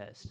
test.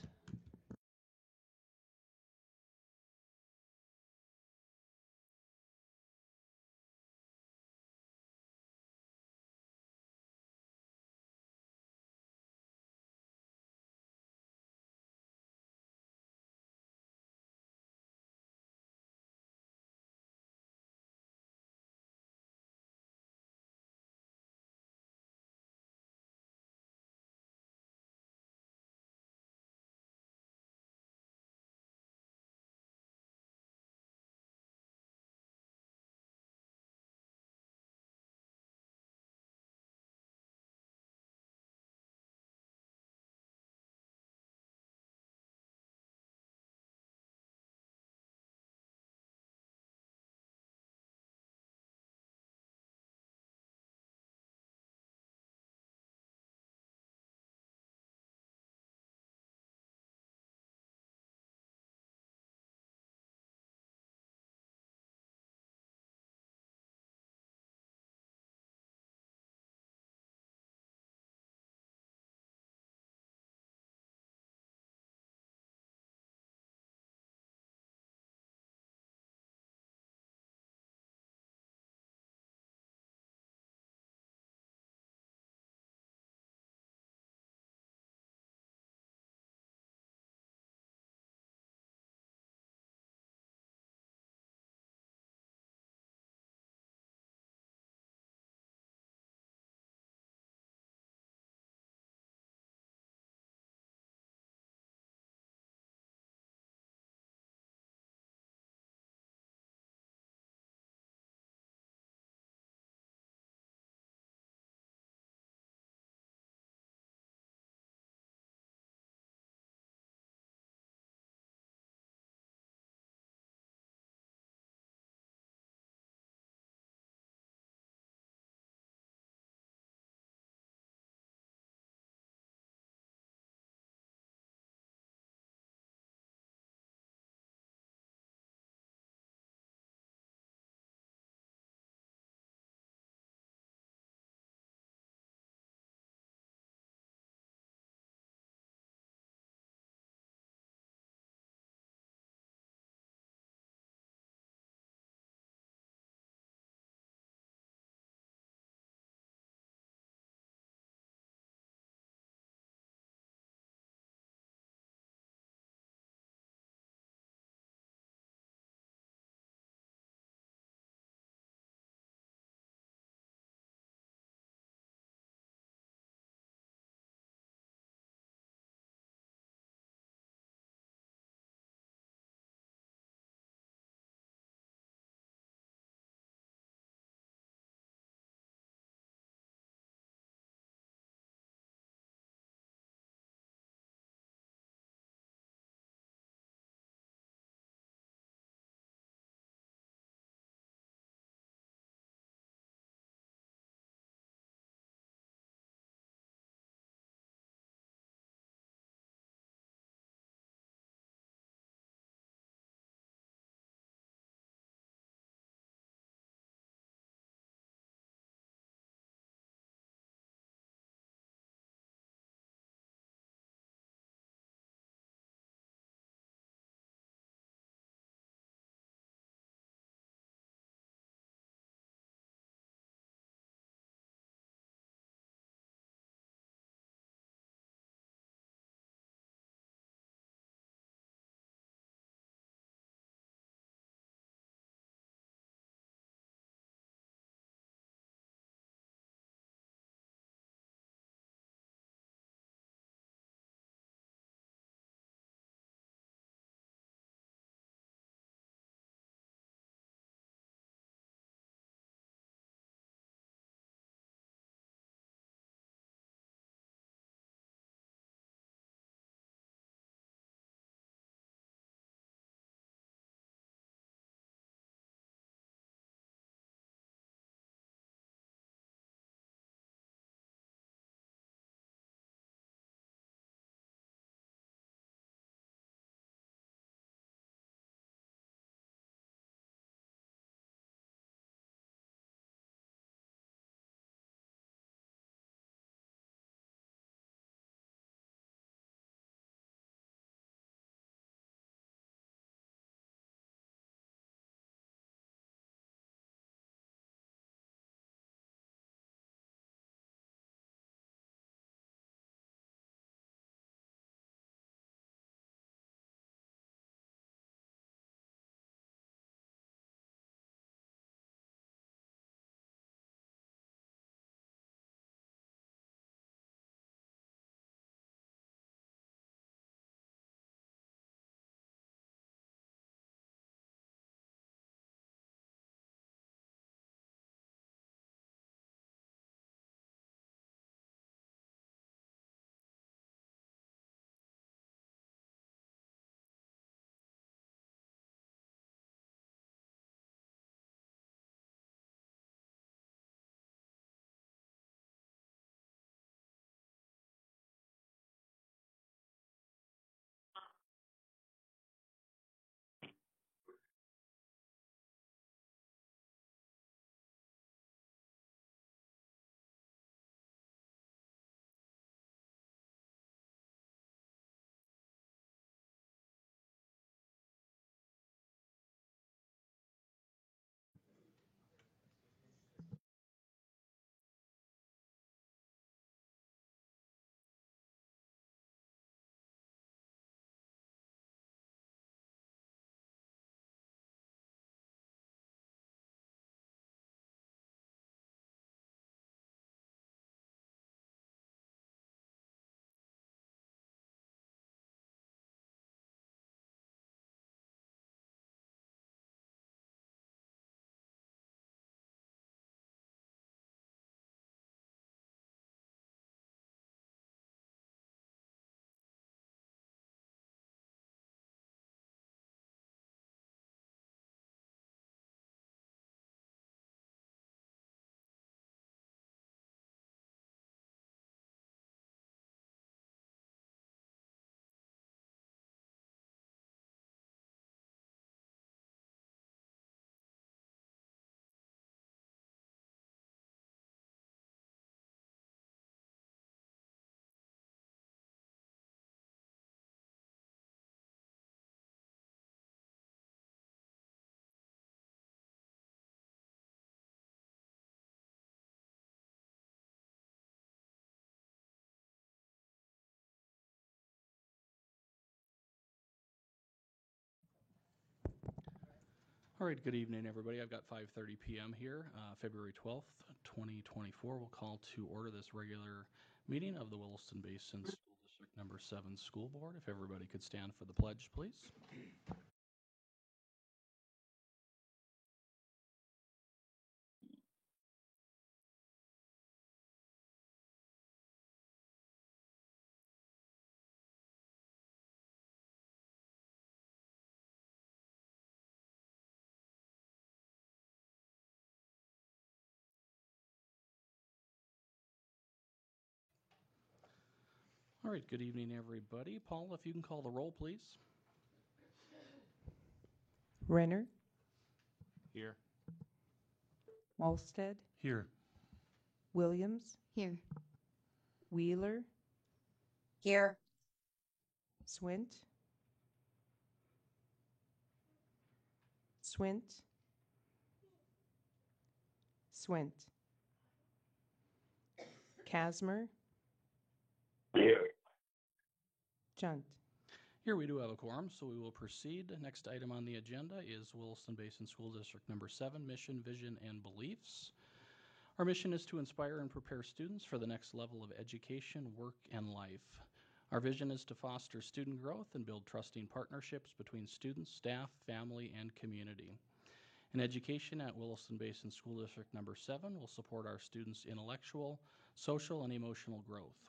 All right, good evening, everybody. I've got 5:30 p.m. here, February 12th, 2024. We'll call to order this regular meeting of the Williston Basin School District Number 7 School Board. If everybody could stand for the pledge, please. All right, good evening, everybody. Paul, if you can call the roll, please. Renner, Here. Malstead, Here. Williams, Here. Wheeler, Here. Swint, Swint, Swint, Casmer, Here. Junt. Here we do have a quorum, so we will proceed. Next item on the agenda is Williston Basin School District Number 7, Mission, Vision, and Beliefs. Our mission is to inspire and prepare students for the next level of education, work, and life. Our vision is to foster student growth and build trusting partnerships between students, staff, family, and community. In education at Williston Basin School District Number 7 will support our students' intellectual, social, and emotional growth.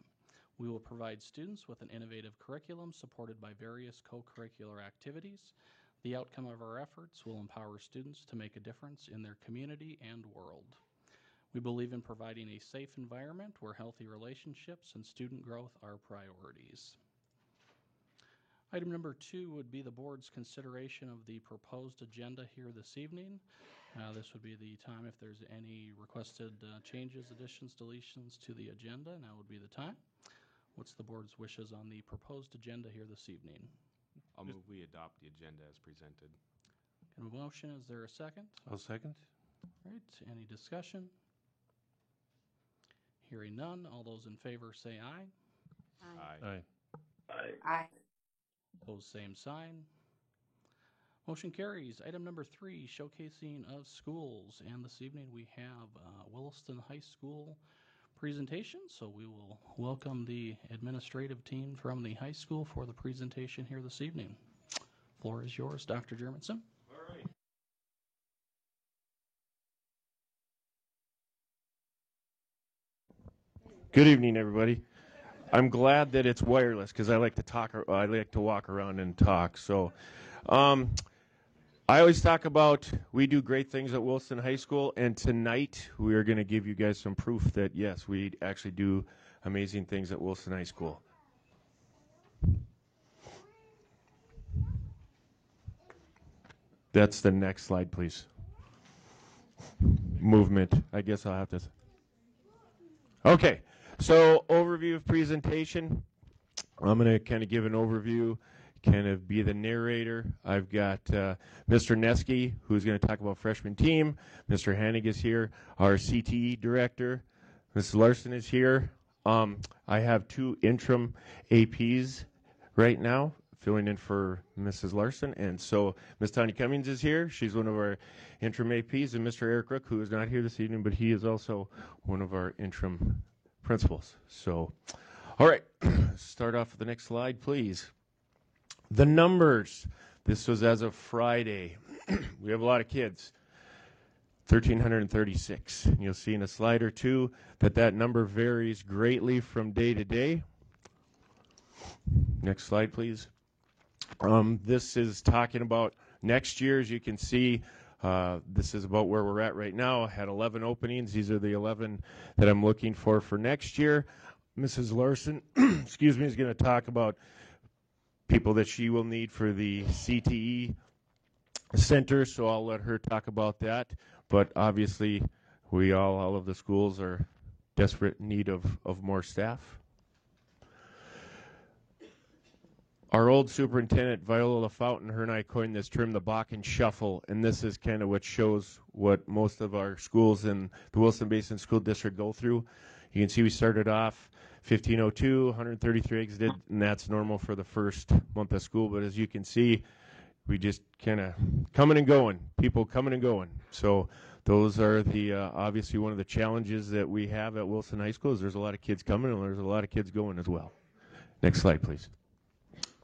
We will provide students with an innovative curriculum supported by various co-curricular activities. The outcome of our efforts will empower students to make a difference in their community and world. We believe in providing a safe environment where healthy relationships and student growth are priorities. Item number 2 would be the board's consideration of the proposed agenda here this evening. This would be the time if there's any requested changes, additions, deletions to the agenda. Now would be the time. What's the board's wishes on the proposed agenda here this evening? I'll move we adopt the agenda as presented. Can a motion? Is there a second? I'll second. All right, any discussion? Hearing none, all those in favor say aye. Aye. Aye. Aye. Opposed, same sign. Motion carries. Item number 3, showcasing of schools. And this evening we have Williston High School presentation. So we will welcome the administrative team from the high school for the presentation here this evening. Floor is yours, Dr. Germanson. All right. Good evening, everybody. I'm glad that it's wireless because I like to talk. I like to walk around and talk. So, I always talk about we do great things at Williston High School, and tonight we are going to give you guys some proof that yes, we actually do amazing things at Williston High School. That's the next slide, please. Movement. I guess I'll have to. Okay. So, overview of presentation. I'm going to kind of give an overview, kind of be the narrator. I've got Mr. Neske, who's going to talk about freshman team. Mr. Hennig is here, our CTE director. Mrs. Larson is here. I have 2 interim APs right now, filling in for Mrs. Larson. And so Ms. Tanya Cummings is here. She's one of our interim APs. And Mr. Eric Rook, who is not here this evening, but he is also one of our interim principals. So, all right, start off with the next slide, please. The numbers. This was as of Friday. We have a lot of kids. 1,336. And you'll see in a slide or two that number varies greatly from day to day. Next slide, please. This is talking about next year. As you can see, this is about where we're at right now. I had 11 openings. These are the 11 that I'm looking for next year. Mrs. Larson, excuse me, is going to talk about people that she will need for the CTE center, so I'll let her talk about that. But obviously, all of the schools are desperate need of more staff. Our old superintendent, Viola LaFountain, her and I coined this term, the Bakken Shuffle, and this is kind of what shows what most of our schools in the Williston Basin School District go through. You can see we started off 1502, 133 exited, and that's normal for the first month of school. But as you can see, we just kind of coming and going, people coming and going. So those are the obviously one of the challenges that we have at Wilson High School is there's a lot of kids coming and there's a lot of kids going as well. Next slide, please.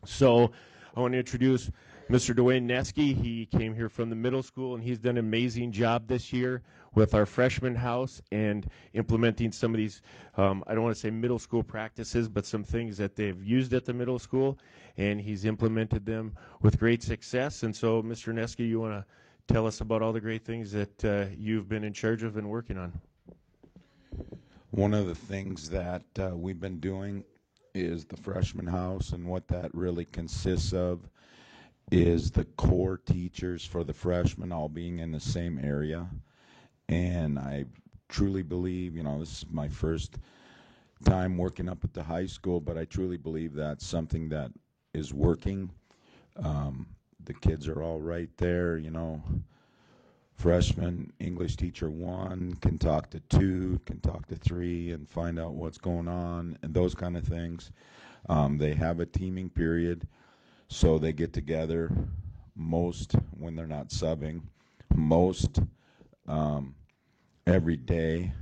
So I want to introduce Mr. Dwayne Neske. He came here from the middle school, and he's done an amazing job this year with our freshman house and implementing some of these, I don't want to say middle school practices, but some things that they've used at the middle school, and he's implemented them with great success. And so, Mr. Neske, you want to tell us about all the great things that you've been in charge of and working on? One of the things that we've been doing is the freshman house, and what that really consists of is the core teachers for the freshmen all being in the same area. And I truly believe, this is my first time working up at the high school, but I truly believe that's something that is working. The kids are all right there, freshman English teacher 1 can talk to 2, can talk to 3 and find out what's going on and those kind of things. They have a teaming period, so they get together most, when they're not subbing, most every day.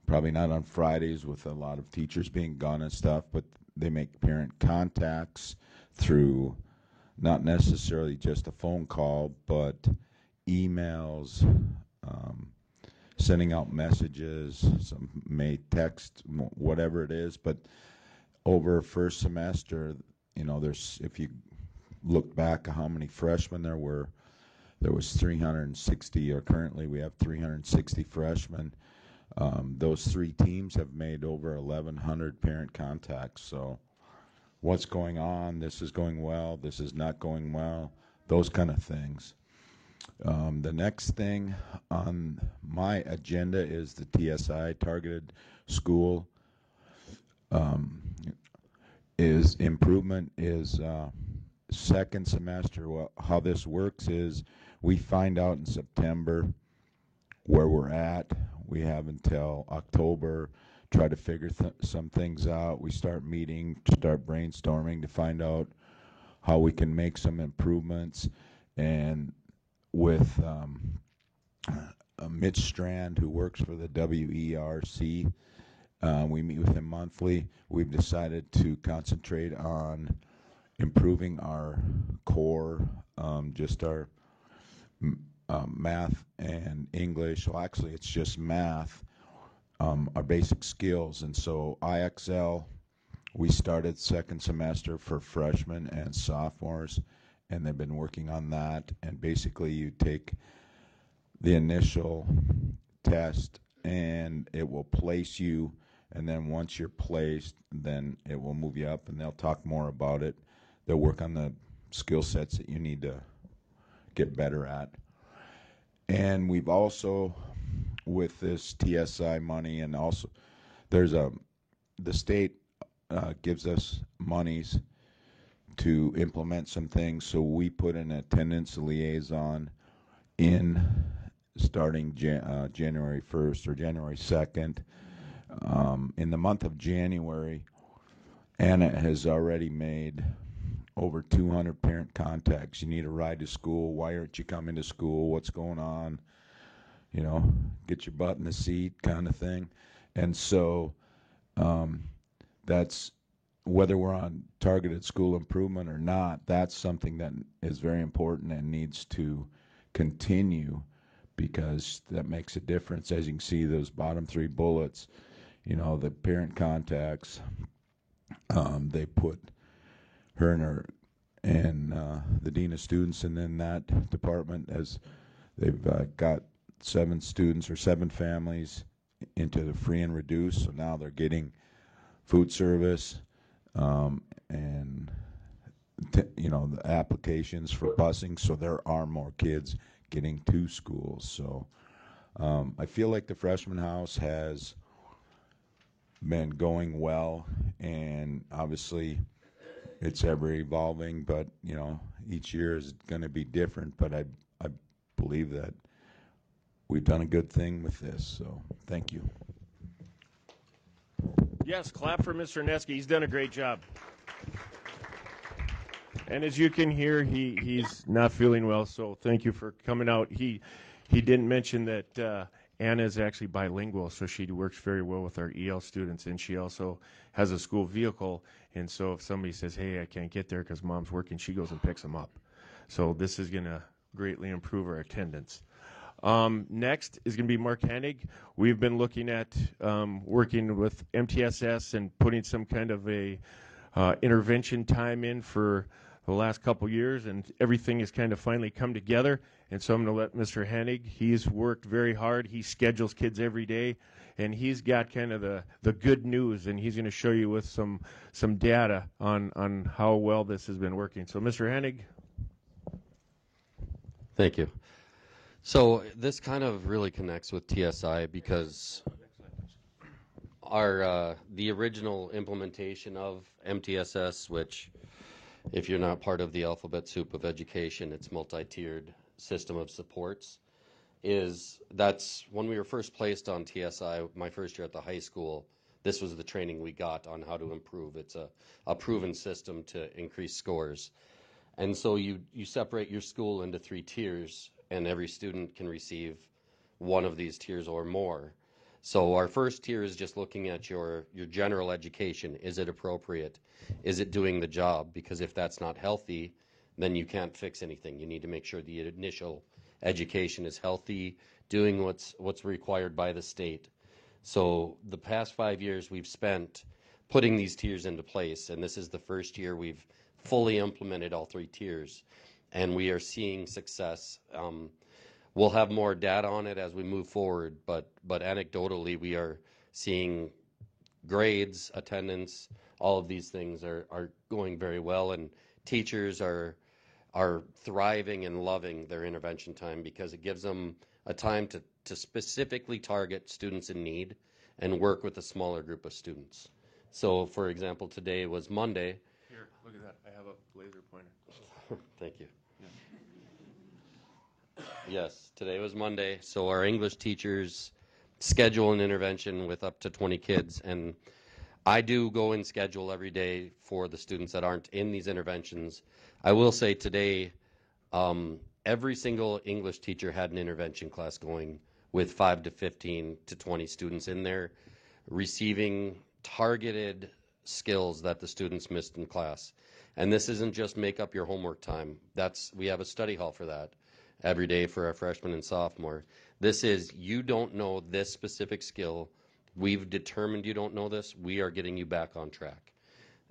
Probably not on Fridays with a lot of teachers being gone and stuff, but they make parent contacts through not necessarily just a phone call, but emails, sending out messages, some may text, whatever it is. But over first semester, there's, if you look back at how many freshmen there was 360, or currently we have 360 freshmen. Those 3 teams have made over 1,100 parent contacts. So what's going on? This is going well. This is not going well. Those kind of things. The next thing on my agenda is the TSI, Targeted School is improvement, is second semester. Well, how this works is we find out in September where we're at. We have until October, try to figure some things out. We start meeting, start brainstorming to find out how we can make some improvements. And with Mitch Strand, who works for the WERC, we meet with him monthly. We've decided to concentrate on improving our core, just our math and English. Well, actually, it's just math, our basic skills. And so IXL, we started second semester for freshmen and sophomores, and they've been working on that. And basically, you take the initial test, and it will place you. And then once you're placed, then it will move you up, and they'll talk more about it. They'll work on the skill sets that you need to get better at. And we've also, with this TSI money, and also there's the state gives us monies to implement some things. So we put an attendance liaison in starting January 1st or January 2nd. In the month of January, Anna has already made over 200 parent contacts. You need a ride to school. Why aren't you coming to school? What's going on? Get your butt in the seat kind of thing. And so that's, whether we're on targeted school improvement or not, that's something that is very important and needs to continue, because that makes a difference. As you can see, those bottom 3 bullets, the parent contacts, they put her and the dean of students, and then that department, as they've got 7 students or 7 families into the free and reduced. So now they're getting food service, and the applications for busing. So there are more kids getting to schools. So I feel like the freshman house has been going well, and obviously it's ever evolving, but each year is going to be different. But I believe that we've done a good thing with this. So thank you. Yes, clap for Mr. Neske. He's done a great job. And as you can hear, he's not feeling well, so thank you for coming out. He didn't mention that Anna is actually bilingual, so she works very well with our EL students, and she also has a school vehicle, and so if somebody says, hey, I can't get there because mom's working, she goes and picks them up. So this is going to greatly improve our attendance. Next is going to be Mark Hennig. We've been looking at working with MTSS and putting some kind of a intervention time in for the last couple years, and everything has kind of finally come together. And so I'm going to let Mr. Hennig, he's worked very hard. He schedules kids every day, and he's got kind of the good news, and he's going to show you with some data on how well this has been working. So Mr. Hennig. Thank you. So this kind of really connects with TSI because our the original implementation of MTSS, which if you're not part of the alphabet soup of education, it's multi-tiered system of supports, that's when we were first placed on TSI, my first year at the high school, this was the training we got on how to improve. It's a proven system to increase scores. And so you separate your school into 3 tiers, and every student can receive one of these tiers or more. So our first tier is just looking at your general education. Is it appropriate? Is it doing the job? Because if that's not healthy, then you can't fix anything. You need to make sure the initial education is healthy, doing what's required by the state. So the past 5 years we've spent putting these tiers into place, and this is the first year we've fully implemented all 3 tiers, and we are seeing success. We'll have more data on it as we move forward, but anecdotally we are seeing grades, attendance, all of these things are going very well, and teachers are thriving and loving their intervention time because it gives them a time to specifically target students in need and work with a smaller group of students. So for example, today was Monday. Here, look at that. I have a laser pointer. Thank you. Yes, today was Monday, so our English teachers schedule an intervention with up to 20 kids, and I do go and schedule every day for the students that aren't in these interventions. I will say today, every single English teacher had an intervention class going with 5 to 15 to 20 students in there, receiving targeted skills that the students missed in class. And this isn't just make up your homework time. We have a study hall for that every day for our freshmen and sophomore. This is, you don't know this specific skill. We've determined you don't know this. We are getting you back on track.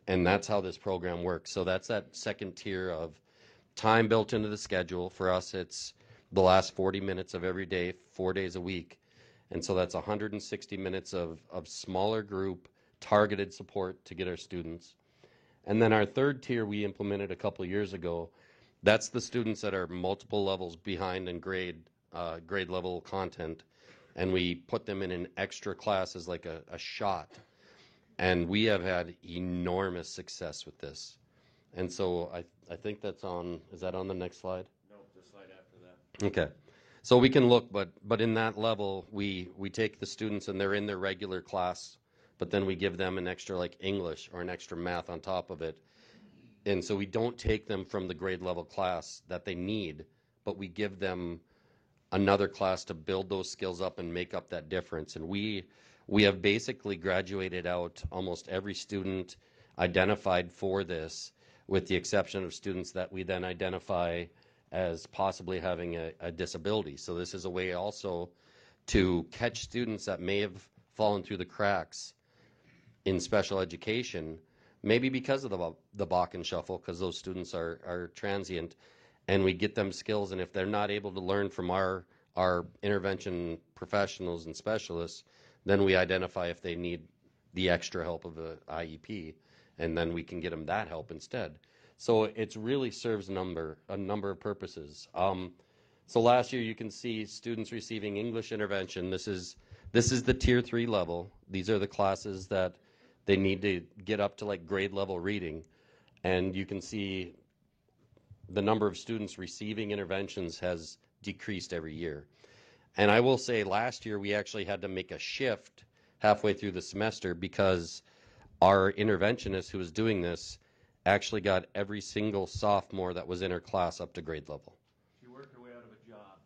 And that's how this program works. So that's that second tier of time built into the schedule. For us, it's the last 40 minutes of every day, 4 days a week. And so that's 160 minutes of smaller group, targeted support to get our students. And then our third tier we implemented a couple years ago. That's the students that are multiple levels behind in grade level content, and we put them in an extra class as like a shot. And we have had enormous success with this. And so I think that's on, is that on the next slide? No, the slide after that. Okay. So we can look, but in that level, we take the students and they're in their regular class, but then we give them an extra like English or an extra math on top of it. And so we don't take them from the grade level class that they need, but we give them another class to build those skills up and make up that difference. And we have basically graduated out almost every student identified for this, with the exception of students that we then identify as possibly having a disability. So this is a way also to catch students that may have fallen through the cracks in special education, maybe because of the balk and shuffle, because those students are transient, and we get them skills, and if they're not able to learn from our intervention professionals and specialists, then we identify if they need the extra help of the IEP, and then we can get them that help instead. So it really serves a number of purposes. So last year you can see students receiving English intervention. This is the tier 3 level. These are the classes that they need to get up to like grade level reading, and you can see the number of students receiving interventions has decreased every year. And I will say last year we actually had to make a shift halfway through the semester because our interventionist who was doing this actually got every single sophomore that was in her class up to grade level. She worked her way out of a job.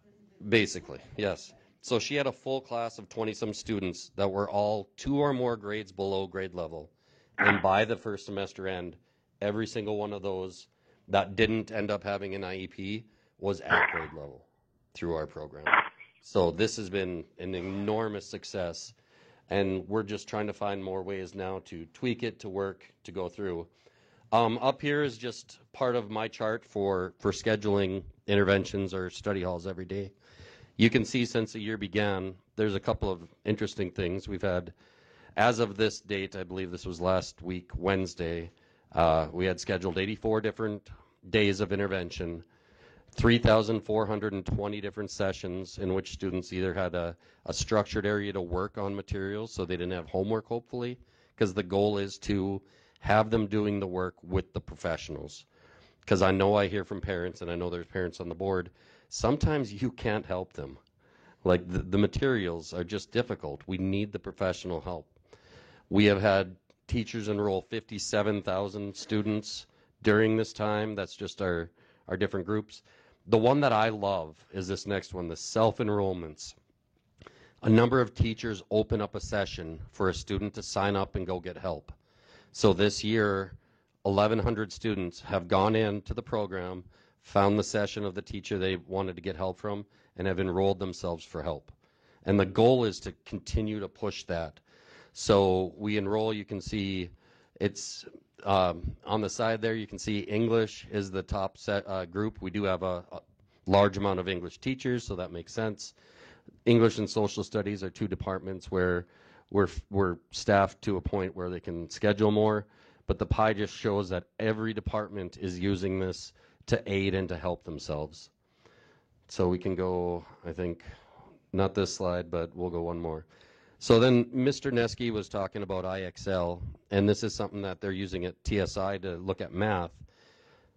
Basically, yes. So she had a full class of 20-some students that were all 2 or more grades below grade level. And by the first semester end, every single one of those that didn't end up having an IEP was at grade level through our program. So this has been an enormous success. And we're just trying to find more ways now to tweak it, to work, to go through. Up here is just part of my chart for scheduling interventions or study halls every day. You can see since the year began, there's a couple of interesting things. We've had, as of this date, I believe this was last week, Wednesday, we had scheduled 84 different days of intervention, 3,420 different sessions in which students either had a structured area to work on materials so they didn't have homework, hopefully, because the goal is to have them doing the work with the professionals. Because I know I hear from parents, and I know there's parents on the board, sometimes you can't help them. Like the materials are just difficult. We need the professional help. We have had teachers enroll 57,000 students during this time. That's just our different groups. The one that I love is this next one, the self-enrollments. A number of teachers open up a session for a student to sign up and go get help. So this year, 1,100 students have gone into the program, found the session of the teacher they wanted to get help from, and have enrolled themselves for help. And the goal is to continue to push that. So we enroll, you can see it's on the side there, you can see English is the top group. We do have a large amount of English teachers, so that makes sense. English and social studies are 2 departments where we're staffed to a point where they can schedule more, but the pie just shows that every department is using this to aid and to help themselves. So we can go, I think, not this slide, but we'll go one more. So then Mr. Neske was talking about IXL, and this is something that they're using at TSI to look at math,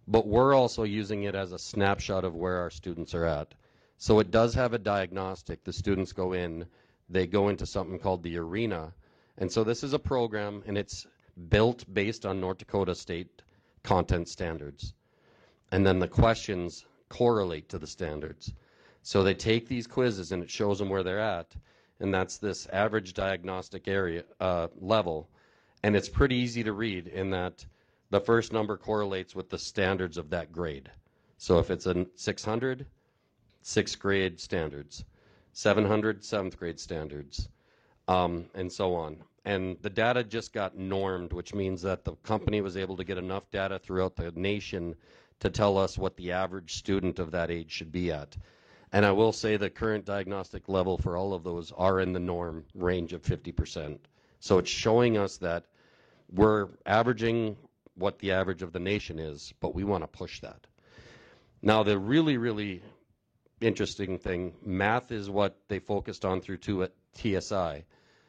but we're also using it as a snapshot of where our students are at. So it does have a diagnostic. The students go in, they go into something called the Arena, and so this is a program, and it's built based on North Dakota State content standards. And then the questions correlate to the standards. So they take these quizzes and it shows them where they're at, and that's this average diagnostic area level. And it's pretty easy to read in that the first number correlates with the standards of that grade. So if it's a 600, 6th grade standards, 700, 7th grade standards, and so on. And the data just got normed, which means that the company was able to get enough data throughout the nation to tell us what the average student of that age should be at. And I will say the current diagnostic level for all of those are in the norm range of 50%. So it's showing us that we're averaging what the average of the nation is, but we want to push that. Now, the really, really interesting thing, math is what they focused on through TSI.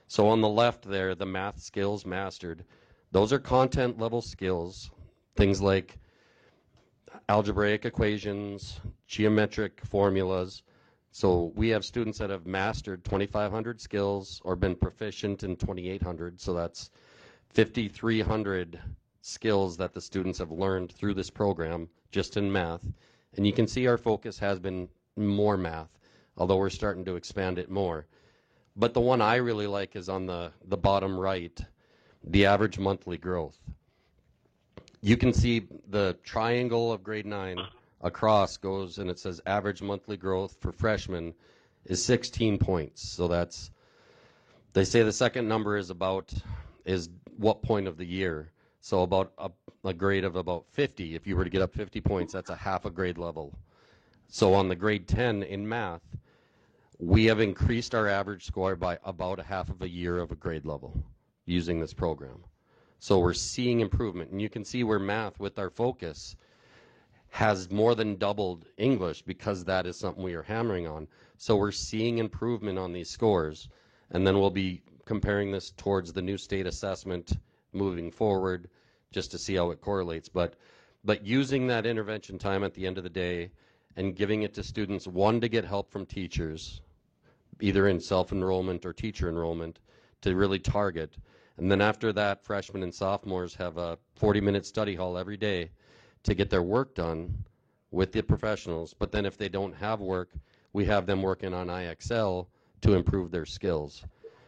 So on the left there, the math skills mastered, those are content level skills, things like algebraic equations, geometric formulas. So we have students that have mastered 2,500 skills or been proficient in 2,800. So that's 5,300 skills that the students have learned through this program just in math. And you can see our focus has been more math, although we're starting to expand it more. But the one I really like is on the bottom right, the average monthly growth. You can see the triangle of grade 9 across goes, and it says average monthly growth for freshmen is 16 points. So that's, they say the second number is what point of the year. So about a grade of about 50. If you were to get up 50 points, that's a half a grade level. So on the grade 10 in math, we have increased our average score by about a half of a year of a grade level using this program. So we're seeing improvement, and you can see where math, with our focus, has more than doubled English because that is something we are hammering on. So we're seeing improvement on these scores, and then we'll be comparing this towards the new state assessment moving forward just to see how it correlates. But using that intervention time at the end of the day and giving it to students, one, to get help from teachers, either in self-enrollment or teacher enrollment, to really target, And then after that, freshmen and sophomores have a 40-minute study hall every day to get their work done with the professionals. But then if they don't have work, we have them working on IXL to improve their skills.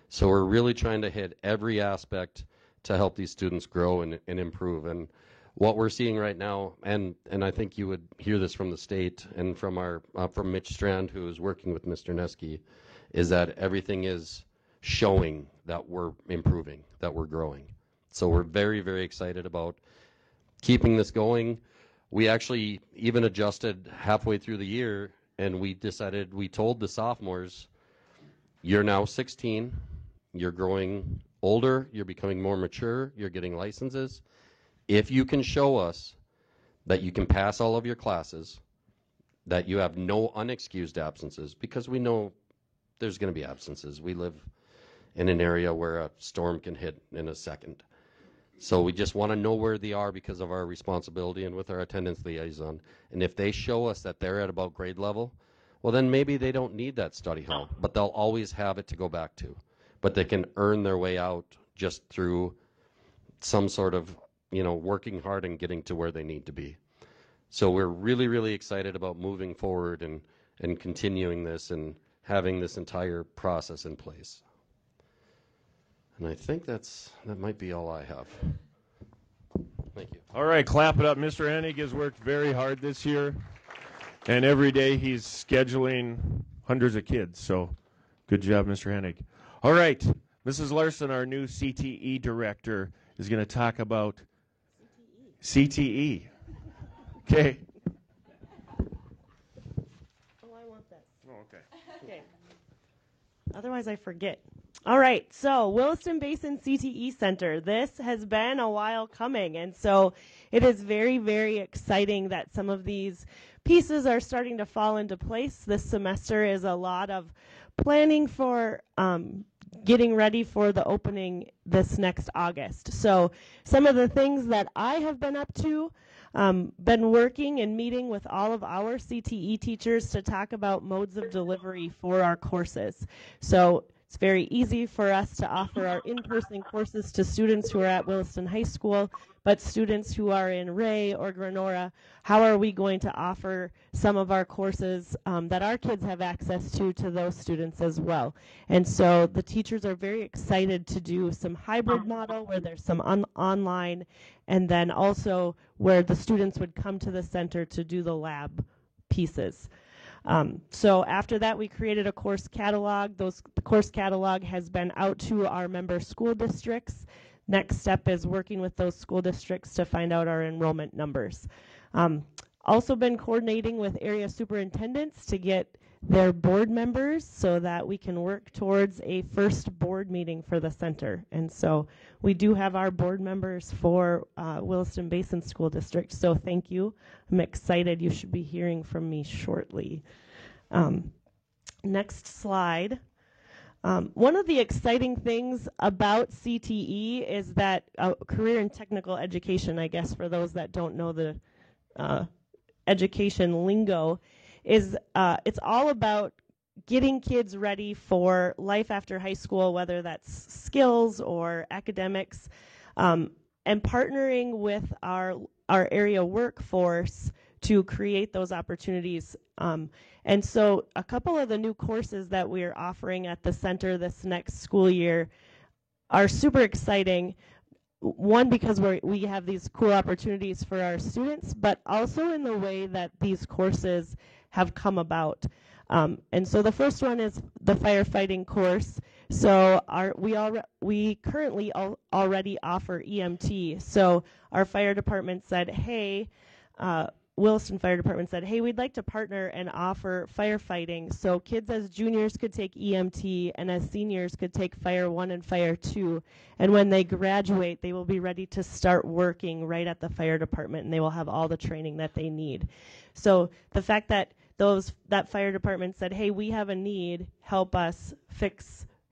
So we're really trying to hit every aspect to help these students grow and improve. And what we're seeing right now, and I think you would hear this from the state and from from Mitch Strand, who is working with Mr. Neske, is that everything is showing that we're improving, that we're growing. So we're very, very excited about keeping this going. We actually even adjusted halfway through the year, and we told the sophomores, you're now 16, you're growing older, you're becoming more mature, you're getting licenses. If you can show us that you can pass all of your classes, that you have no unexcused absences, because we know there's going to be absences. We live in an area where a storm can hit in a second. So we just want to know where they are because of our responsibility and with our attendance liaison. And if they show us that they're at about grade level, well, then maybe they don't need that study hall, but they'll always have it to go back to. But they can earn their way out just through some sort of, working hard and getting to where they need to be. So we're really, really excited about moving forward and continuing this and having this entire process in place. And I think that might be all I have. Thank you. All right, clap it up. Mr. Hennig has worked very hard this year, and every day he's scheduling hundreds of kids. So good job, Mr. Hennig. All right, Mrs. Larson, our new CTE director, is going to talk about CTE. Okay. Oh, I want this. Oh, okay. Okay. Otherwise, I forget. All right. So, Williston Basin CTE Center. This has been a while coming, and so it is very, very exciting that some of these pieces are starting to fall into place. This semester is a lot of planning for getting ready for the opening this next August. So some of the things that I have been up to, been working and meeting with all of our CTE teachers to talk about modes of delivery for our courses. So it's very easy for us to offer our in-person courses to students who are at Williston High School, but students who are in Ray or Granora, how are we going to offer some of our courses that our kids have access to those students as well? And so the teachers are very excited to do some hybrid model where there's some online, and then also where the students would come to the center to do the lab pieces. So after that, we created a course catalog. The course catalog has been out to our member school districts. Next step is working with those school districts to find out our enrollment numbers. Also been coordinating with area superintendents to get their board members so that we can work towards a first board meeting for the center. And so we do have our board members for Williston Basin School District, so thank you. I'm excited. You should be hearing from me shortly. Next slide. One of the exciting things about CTE is that career and technical education, I guess for those that don't know the education lingo, is it's all about getting kids ready for life after high school, whether that's skills or academics, and partnering with our area workforce to create those opportunities. And so a couple of the new courses that we're offering at the center this next school year are super exciting. One, because we have these cool opportunities for our students, but also in the way that these courses have come about. And so the first one is the firefighting course. So we currently already offer EMT. So our fire department said, hey, Williston Fire Department said, hey, we'd like to partner and offer firefighting. So kids as juniors could take EMT and as seniors could take Fire 1 and Fire 2. And when they graduate, they will be ready to start working right at the fire department, and they will have all the training that they need. So the fact that that fire department said, hey, we have a need, help us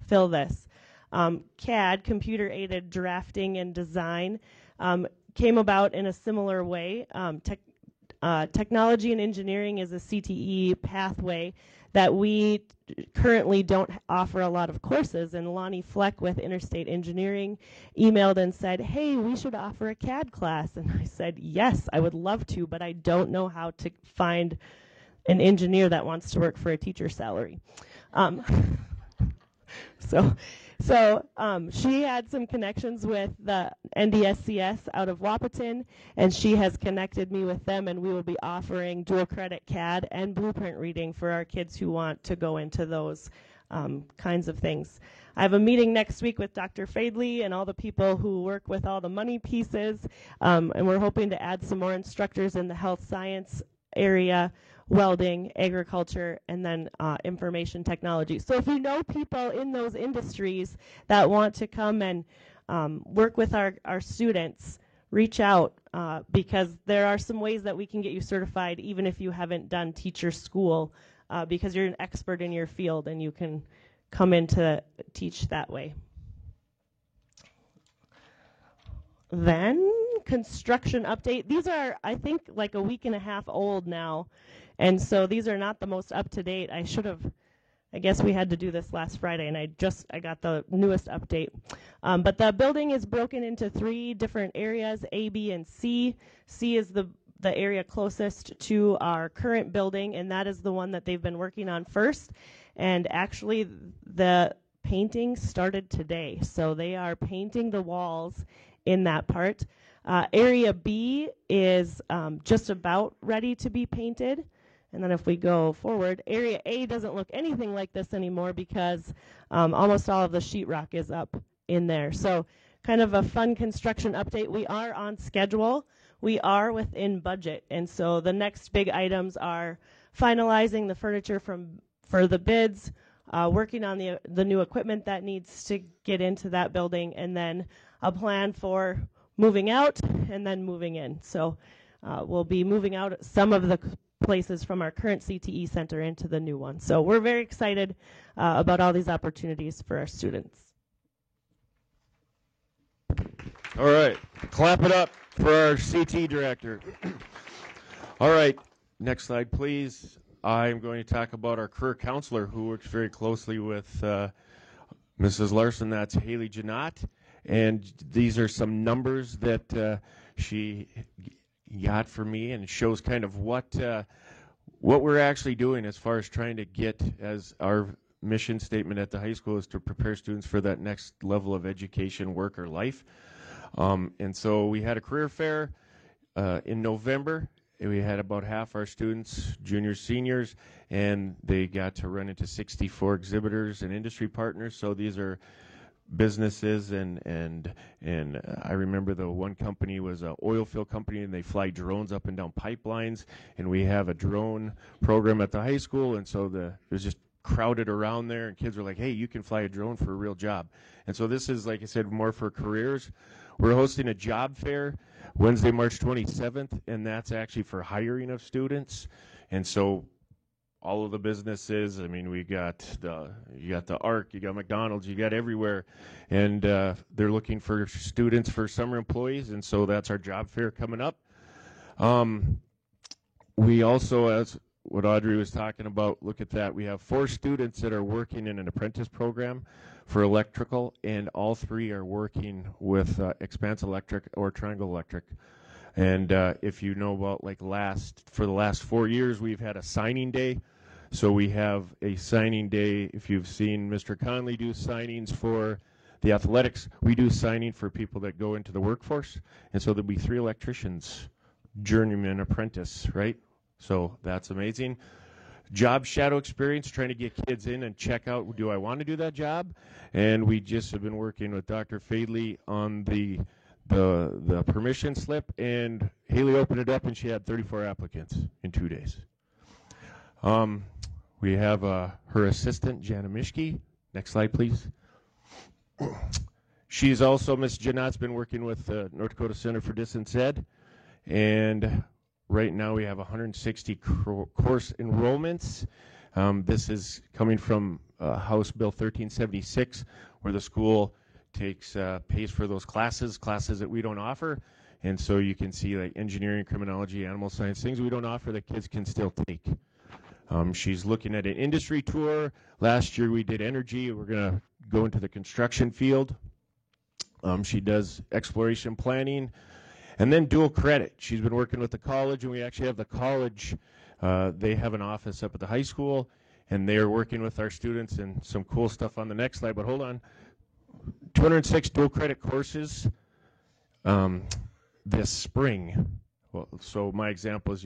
fill this. CAD, computer-aided drafting and design, came about in a similar way. Technology and engineering is a CTE pathway that we currently don't offer a lot of courses. And Lonnie Fleck with Interstate Engineering emailed and said, hey, we should offer a CAD class. And I said, yes, I would love to, but I don't know how to find an engineer that wants to work for a teacher's salary. So she had some connections with the NDSCS out of Wapaton, and she has connected me with them, and we will be offering dual credit CAD and blueprint reading for our kids who want to go into those kinds of things. I have a meeting next week with Dr. Fadley and all the people who work with all the money pieces, and we're hoping to add some more instructors in the health science area, welding, agriculture, and then information technology. So if you know people in those industries that want to come and work with our students, reach out because there are some ways that we can get you certified even if you haven't done teacher school because you're an expert in your field and you can come in to teach that way. Then construction update. These are, I think, like a week and a half old now. And so these are not the most up to date. I guess we had to do this last Friday, and I got the newest update. But the building is broken into 3 different areas, A, B, and C. C is the area closest to our current building, and that is the one that they've been working on first. And actually, the painting started today. So they are painting the walls in that part. Area B is just about ready to be painted. And then if we go forward, Area A doesn't look anything like this anymore because almost all of the sheetrock is up in there. So kind of a fun construction update. We are on schedule. We are within budget. And so the next big items are finalizing the furniture for the bids, working on the new equipment that needs to get into that building, and then a plan for moving out and then moving in. So we'll be moving out some of the places from our current CTE center into the new one. So we're very excited about all these opportunities for our students. All right, clap it up for our CT director. All right, next slide, please. I'm going to talk about our career counselor who works very closely with Mrs. Larson. That's Haley Janot. And these are some numbers that she got for me, and shows kind of what we're actually doing as far as trying to get, as our mission statement at the high school is to prepare students for that next level of education, work, or life. And so we had a career fair in November. We had about half our students, juniors, seniors, and they got to run into 64 exhibitors and industry partners. So these are businesses, and I remember the one company was an oil field company, and they fly drones up and down pipelines, and we have a drone program at the high school, and so it was just crowded around there, and kids were like, hey, you can fly a drone for a real job. And so this is, like I said, more for careers. We're hosting a job fair Wednesday, March 27th, and that's actually for hiring of students. And so all of the businesses, I mean, you got the ARC, you got McDonald's, you got everywhere, and they're looking for students for summer employees, and so that's our job fair coming up. We also, as what Audrey was talking about, look at that. We have 4 students that are working in an apprentice program for electrical, and all 3 are working with Expanse Electric or Triangle Electric. And if you know about, like, for the last 4 years, we've had a signing day. So we have a signing day. If you've seen Mr. Conley do signings for the athletics, we do signing for people that go into the workforce. And so there'll be 3 electricians, journeyman, apprentice, right? So that's amazing. Job shadow experience, trying to get kids in and check out, do I want to do that job? And we just have been working with Dr. Fadley on the permission slip, and Haley opened it up and she had 34 applicants in 2 days. We have her assistant, Jana Mishke. Next slide, please. She's also, Ms. Janot's been working with the North Dakota Center for Distance Ed, and right now we have 160 course enrollments. This is coming from House Bill 1376, where the school pays for those classes that we don't offer. And so you can see, like, engineering, criminology, animal science, things we don't offer that kids can still take. She's looking at an industry tour. Last year we did energy. We're going to go into the construction field. She does exploration planning. And then dual credit. She's been working with the college, and we actually have the college. They have an office up at the high school, and they are working with our students and some cool stuff on the next slide. But hold on. 206 dual credit courses this spring. Well, so my example is,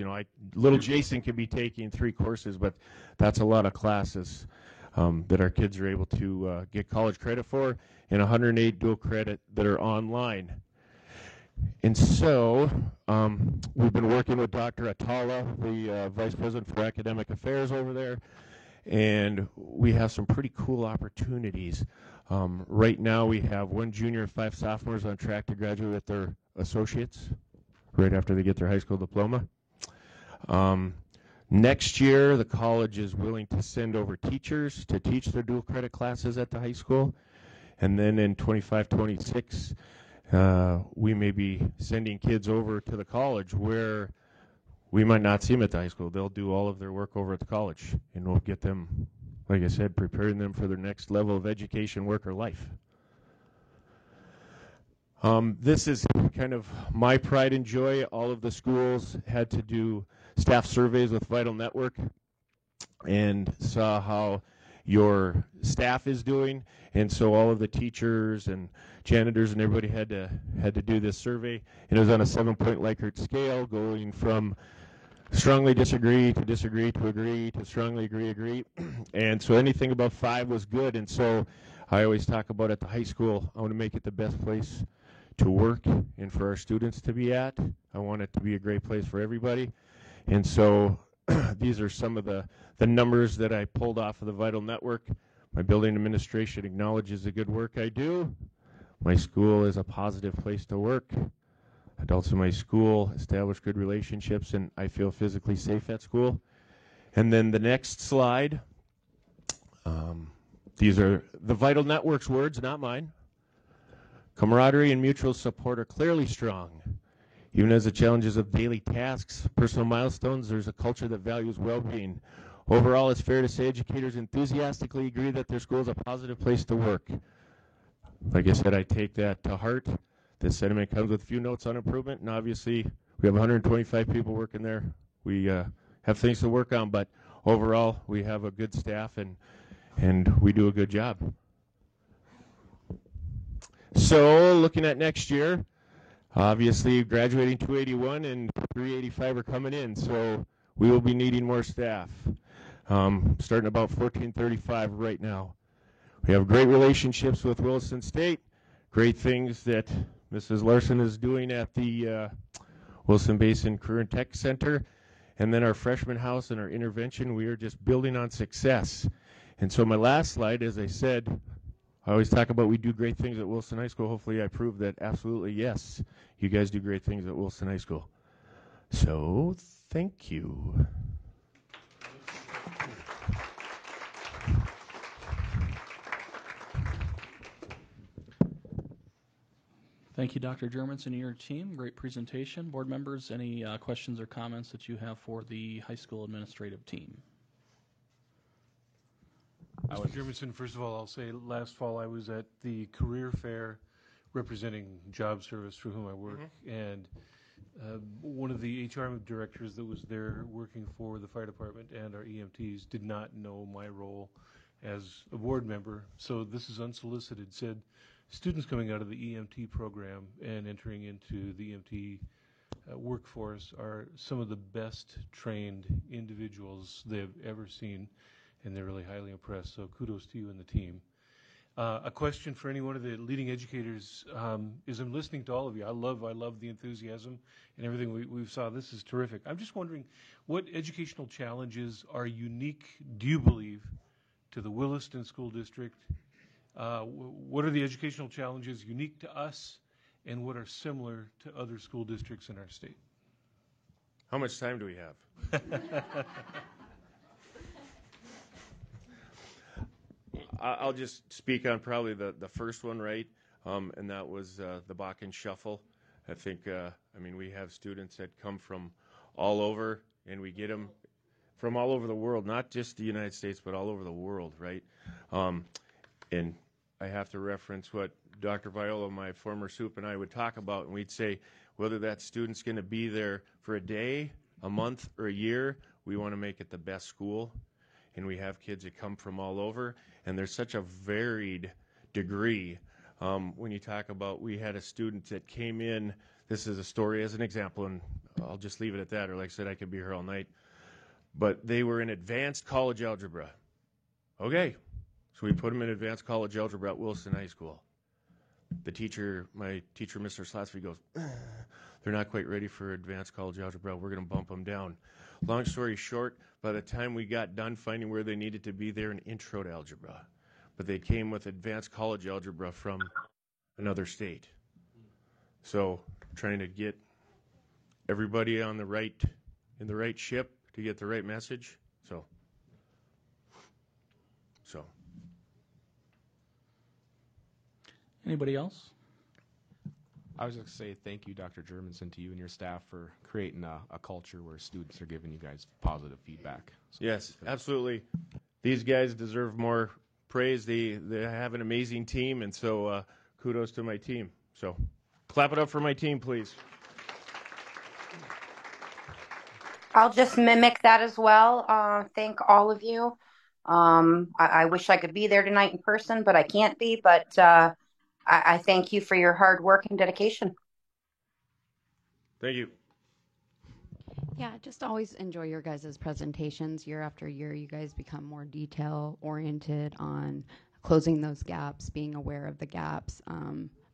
little Jason could be taking 3 courses, but that's a lot of classes that our kids are able to get college credit for, and 108 dual credit that are online. And so we've been working with Dr. Atala, the Vice President for Academic Affairs over there, and we have some pretty cool opportunities. Right now we have 1 junior and 5 sophomores on track to graduate with their associates right after they get their high school diploma. Next year, the college is willing to send over teachers to teach their dual credit classes at the high school. And then in 25-26, we may be sending kids over to the college where we might not see them at the high school. They'll do all of their work over at the college, and we'll get them, like I said, preparing them for their next level of education, work, or life. This is kind of my pride and joy. All of the schools had to do staff surveys with Vital Network and saw how your staff is doing, and so all of the teachers and janitors and everybody had to do this survey, and it was on a 7-point Likert scale, going from strongly disagree to agree to strongly agree, and so anything above 5 was good. And so I always talk about at the high school, I want to make it the best place to work and for our students to be at. I want it to be a great place for everybody, and so these are some of the numbers that I pulled off of the Vital Network. My building administration acknowledges the good work I do. My school is a positive place to work. Adults in my school establish good relationships, and I feel physically safe at school. And then the next slide, these are the Vital Network's words, not mine. Camaraderie and mutual support are clearly strong. Even as the challenges of daily tasks, personal milestones, there's a culture that values well-being. Overall, it's fair to say educators enthusiastically agree that their school is a positive place to work. Like I said, I take that to heart. This sentiment comes with a few notes on improvement, and obviously we have 125 people working there. We have things to work on, but overall we have a good staff, and we do a good job. So looking at next year, obviously graduating 281 and 385 are coming in, so we will be needing more staff. Starting about 1435 right now. We have great relationships with Williston State, great things that Mrs. Larson is doing at the Wilson Basin Career and Tech Center, and then our freshman house and our intervention, we are just building on success. And so my last slide, as I said, I always talk about we do great things at Wilson High School. Hopefully I proved that absolutely yes, you guys do great things at Wilson High School. So thank you. Thank you, Dr. Germanson and your team. Great presentation. Board members, any questions or comments that you have for the high school administrative team? Mr. Germanson, first of all, I'll say last fall I was at the career fair representing Job Service for whom I work, and one of the HR directors that was there working for the fire department and our EMTs did not know my role as a board member, so this is unsolicited, said students coming out of the EMT program and entering into the EMT workforce are some of the best trained individuals they've ever seen, and they're really highly impressed, so kudos to you and the team. A question for any one of the leading educators is I'm listening to all of you. I love the enthusiasm and everything we've saw. This is terrific. I'm just wondering what educational challenges are unique, do you believe, to the Williston School District? What are the educational challenges unique to us, and what are similar to other school districts in our state? How much time do we have? I'll just speak on probably the first one, right? And that was the Bakken Shuffle. I think, we have students that come from all over, and we get them. from all over the world, not just the United States, but all over the world, right? And I have to reference what Dr. Viola, my former soup, and I would talk about, and we'd say whether that student's going to be there for a day, a month, or a year, we want to make it the best school. And we have kids that come from all over, and there's such a varied degree. When you talk about, we had a student that came in, this is a story as an example, and I'll just leave it at that, or like I said, I could be here all night. But they were in advanced college algebra. Okay, so we put them in advanced college algebra at Wilson High School. The teacher, my teacher, Mr. Slatsby, goes, they're not quite ready for advanced college algebra. We're going to bump them down. Long story short, by the time we got done finding where they needed to be, they're in intro to algebra. But they came with advanced college algebra from another state. So trying to get everybody on the right, in the right ship to get the right message. So. Anybody else? I was going to say thank you, Dr. Germanson, to you and your staff for creating a culture where students are giving you guys positive feedback. So Yes, absolutely. These guys deserve more praise. They have an amazing team, and so kudos to my team. So clap it up for my team, please. I'll just mimic that as well. Thank all of you. I wish I could be there tonight in person, but I can't be. But I thank you for your hard work and dedication. Thank you. Yeah, just always enjoy your guys' presentations. Year after year, you guys become more detail-oriented on closing those gaps, being aware of the gaps,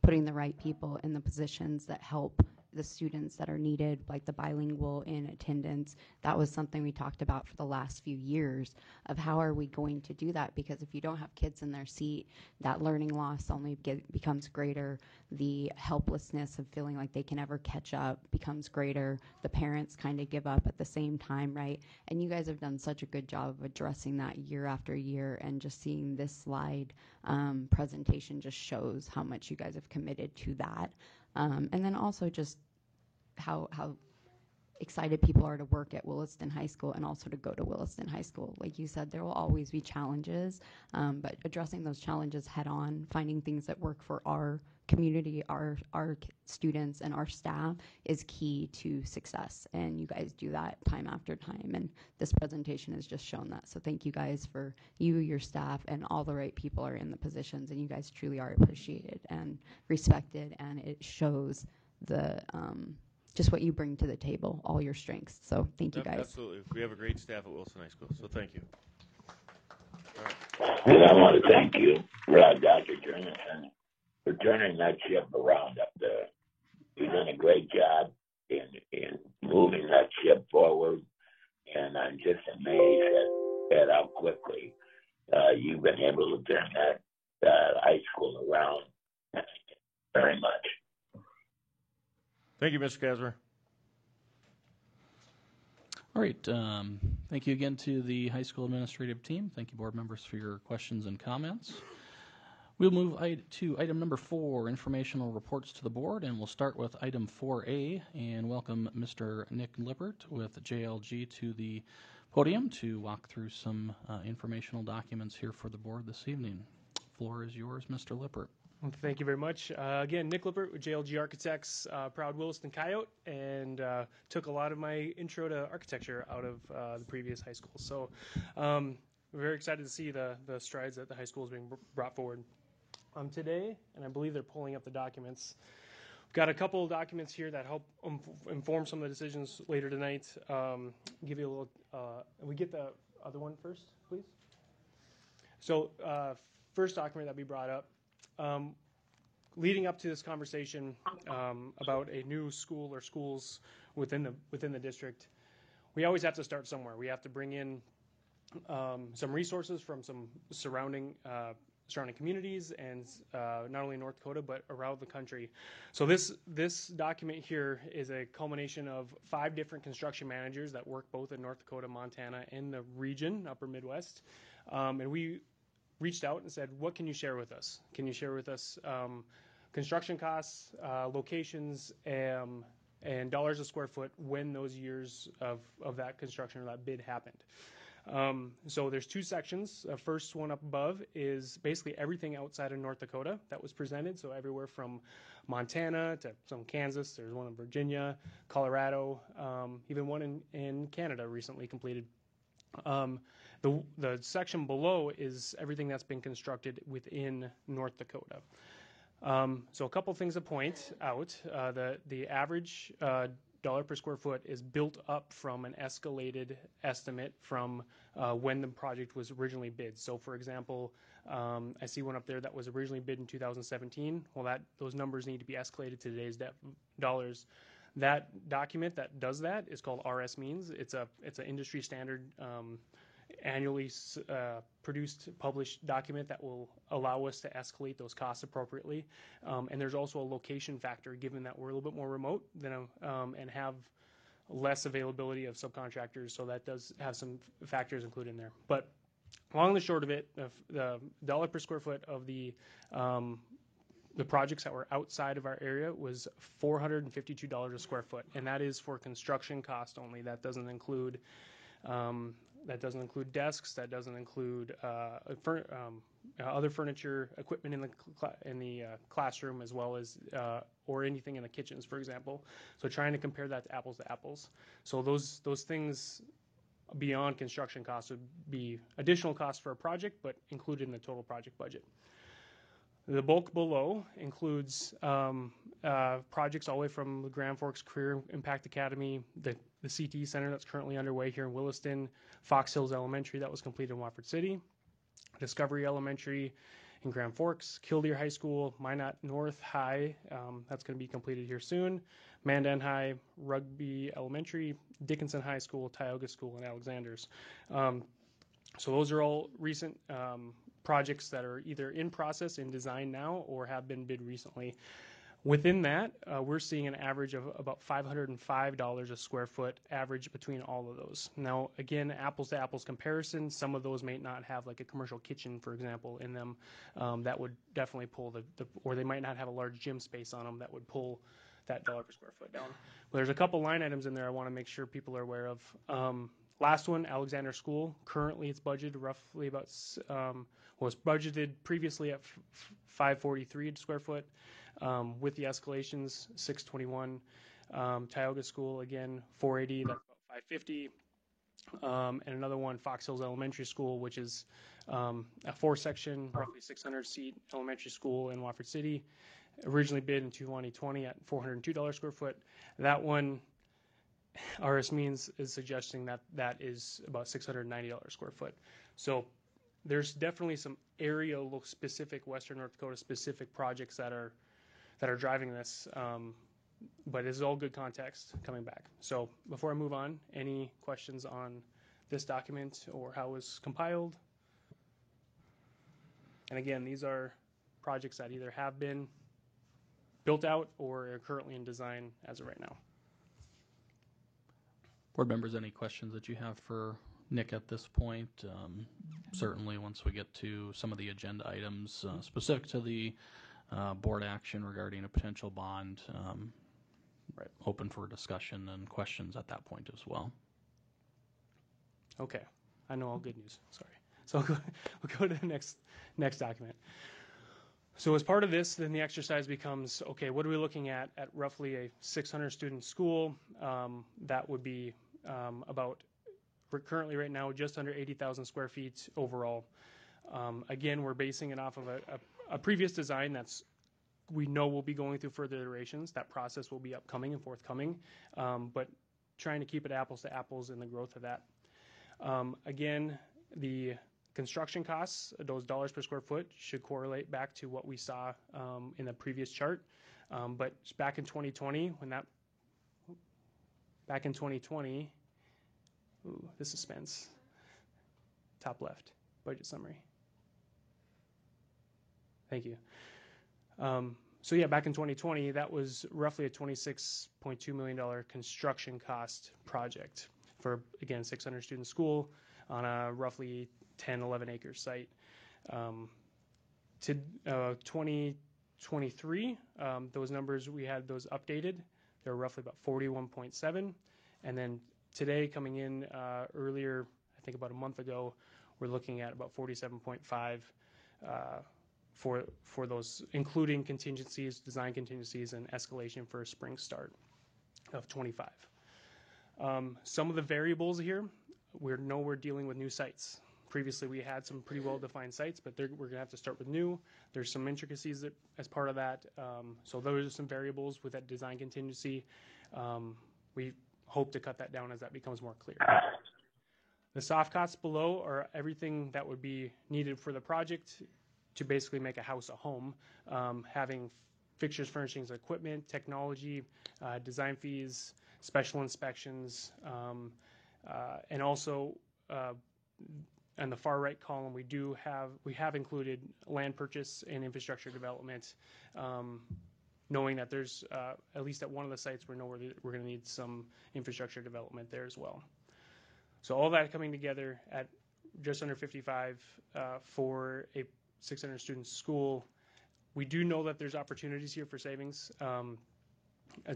putting the right people in the positions that help the students that are needed, like the bilingual in attendance. That was something we talked about for the last few years of how are we going to do that, because if you don't have kids in their seat, that learning loss only becomes greater. The helplessness of feeling like they can ever catch up becomes greater. The parents kind of give up at the same time, right? And you guys have done such a good job of addressing that year after year, and just seeing this slide presentation just shows how much you guys have committed to that. And then also just how excited people are to work at Williston High School and also to go to Williston High School. Like you said, there will always be challenges, but addressing those challenges head on, finding things that work for our community, our students, and our staff is key to success. And you guys do that time after time. And this presentation has just shown that. So thank you guys for your staff, and all the right people are in the positions, and you guys truly are appreciated and respected. And it shows the just what you bring to the table, all your strengths. So thank you guys. Absolutely. We have a great staff at Wilson High School, so thank you. And I want to thank you, Dr. Jernison, for turning that ship around up there. You've done a great job in moving that ship forward, and I'm just amazed at how quickly you've been able to turn that high school around. Very much. Thank you, Mr. Kasmer. All right. Thank you again to the high school administrative team. Thank you, board members, for your questions and comments. We'll move to item number 4, informational reports to the board, and we'll start with item 4A and welcome Mr. Nick Lippert with JLG to the podium to walk through some informational documents here for the board this evening. Floor is yours, Mr. Lippert. Well, thank you very much. Again, Nick Lippert with JLG Architects, proud Williston Coyote, and took a lot of my intro to architecture out of the previous high school. So we're very excited to see the strides that the high school is being brought forward today, and I believe they're pulling up the documents. We've got a couple of documents here that help inform some of the decisions later tonight. Give you a little, we get the other one first, please. So first document that we brought up, leading up to this conversation about a new school or schools within the district, we always have to start somewhere. We have to bring in some resources from some surrounding communities, and not only in North Dakota but around the country. So this document here is a culmination of 5 different construction managers that work both in North Dakota, Montana, and the region, Upper Midwest, and we reached out and said, what can you share with us? Can you share with us construction costs, locations, and dollars a square foot when those years of that construction or that bid happened. So there's two sections. The first one up above is basically everything outside of North Dakota that was presented. So everywhere from Montana to some Kansas. There's one in Virginia, Colorado, even one in Canada recently completed. The section below is everything that's been constructed within North Dakota. So a couple things to point out. The average dollar per square foot is built up from an escalated estimate from when the project was originally bid. So for example, I see one up there that was originally bid in 2017. Well, those numbers need to be escalated to today's dollars. That document that does that is called RS Means. It's an industry standard annually produced, published document that will allow us to escalate those costs appropriately. And there's also a location factor, given that we're a little bit more remote than and have less availability of subcontractors, so that does have some factors included in there. But long and the short of it, the dollar per square foot of the projects that were outside of our area was $452 a square foot, and that is for construction cost only. That doesn't include desks. That doesn't include other furniture, equipment in the classroom, as well as or anything in the kitchens, for example. So trying to compare that to apples. So those things beyond construction costs would be additional costs for a project, but included in the total project budget. The bulk below includes projects all the way from the Grand Forks Career Impact Academy, the CTE Center that's currently underway here in Williston, Fox Hills Elementary that was completed in Wofford City, Discovery Elementary in Grand Forks, Killdeer High School, Minot North High, that's going to be completed here soon, Mandan High, Rugby Elementary, Dickinson High School, Tioga School, and Alexander's. So those are all recent projects that are either in process, in design now, or have been bid recently. Within that, we're seeing an average of about $505 a square foot average between all of those. Now, again, apples to apples comparison, some of those may not have like a commercial kitchen, for example, in them. That would definitely pull or they might not have a large gym space on them that would pull that dollar per square foot down. But there's a couple line items in there I want to make sure people are aware of. Last one, Alexander School. Currently, it's budgeted roughly about, was budgeted previously at $543 a square foot. With the escalations, $621. Tioga School, again, $480, that's about $550. And another one, Fox Hills Elementary School, which is a 4-section, roughly 600-seat elementary school in Wofford City. Originally bid in 2020 at $402 square foot. That one, RS Means is suggesting that is about $690 square foot. So there's definitely some area-specific, Western North Dakota-specific projects that are driving this, but this is all good context coming back. So before I move on, any questions on this document or how it was compiled? And again, these are projects that either have been built out or are currently in design as of right now. Board members, any questions that you have for Nick at this point? Certainly once we get to some of the agenda items specific to the board action regarding a potential bond, open for discussion and questions at that point as well. Okay, I know all good news, sorry. So we'll go to the next document. So as part of this, then the exercise becomes, okay, what are we looking at roughly a 600-student school? That would be about, we're currently right now just under 80,000 square feet overall. Again, we're basing it off of a previous design we know will be going through further iterations. That process will be upcoming and forthcoming, but trying to keep it apples to apples in the growth of that. Again, the construction costs, those dollars per square foot, should correlate back to what we saw in the previous chart. But back in 2020, the suspense, top left, budget summary. Thank you. So yeah, back in 2020, that was roughly a $26.2 million construction cost project for, again, 600-student school on a roughly 10, 11 acre site. To 2023, those numbers, we had those updated they were roughly about 41.7. And then today, coming in earlier, I think about a month ago, we're looking at about 47.5 for those, including contingencies, design contingencies, and escalation for a spring start of 25. Some of the variables here, we're dealing with new sites. Previously, we had some pretty well-defined sites, but we're going to have to start with new. There's some intricacies as part of that. So those are some variables with that design contingency. We hope to cut that down as that becomes more clear. The soft costs below are everything that would be needed for the project to basically make a house a home, having fixtures, furnishings, equipment, technology, design fees, special inspections, and also on the far right column, we have included land purchase and infrastructure development, knowing that there's at least at one of the sites we're going to need some infrastructure development there as well. So all that coming together at just under 55 for a 600 student school. We do know that there's opportunities here for savings.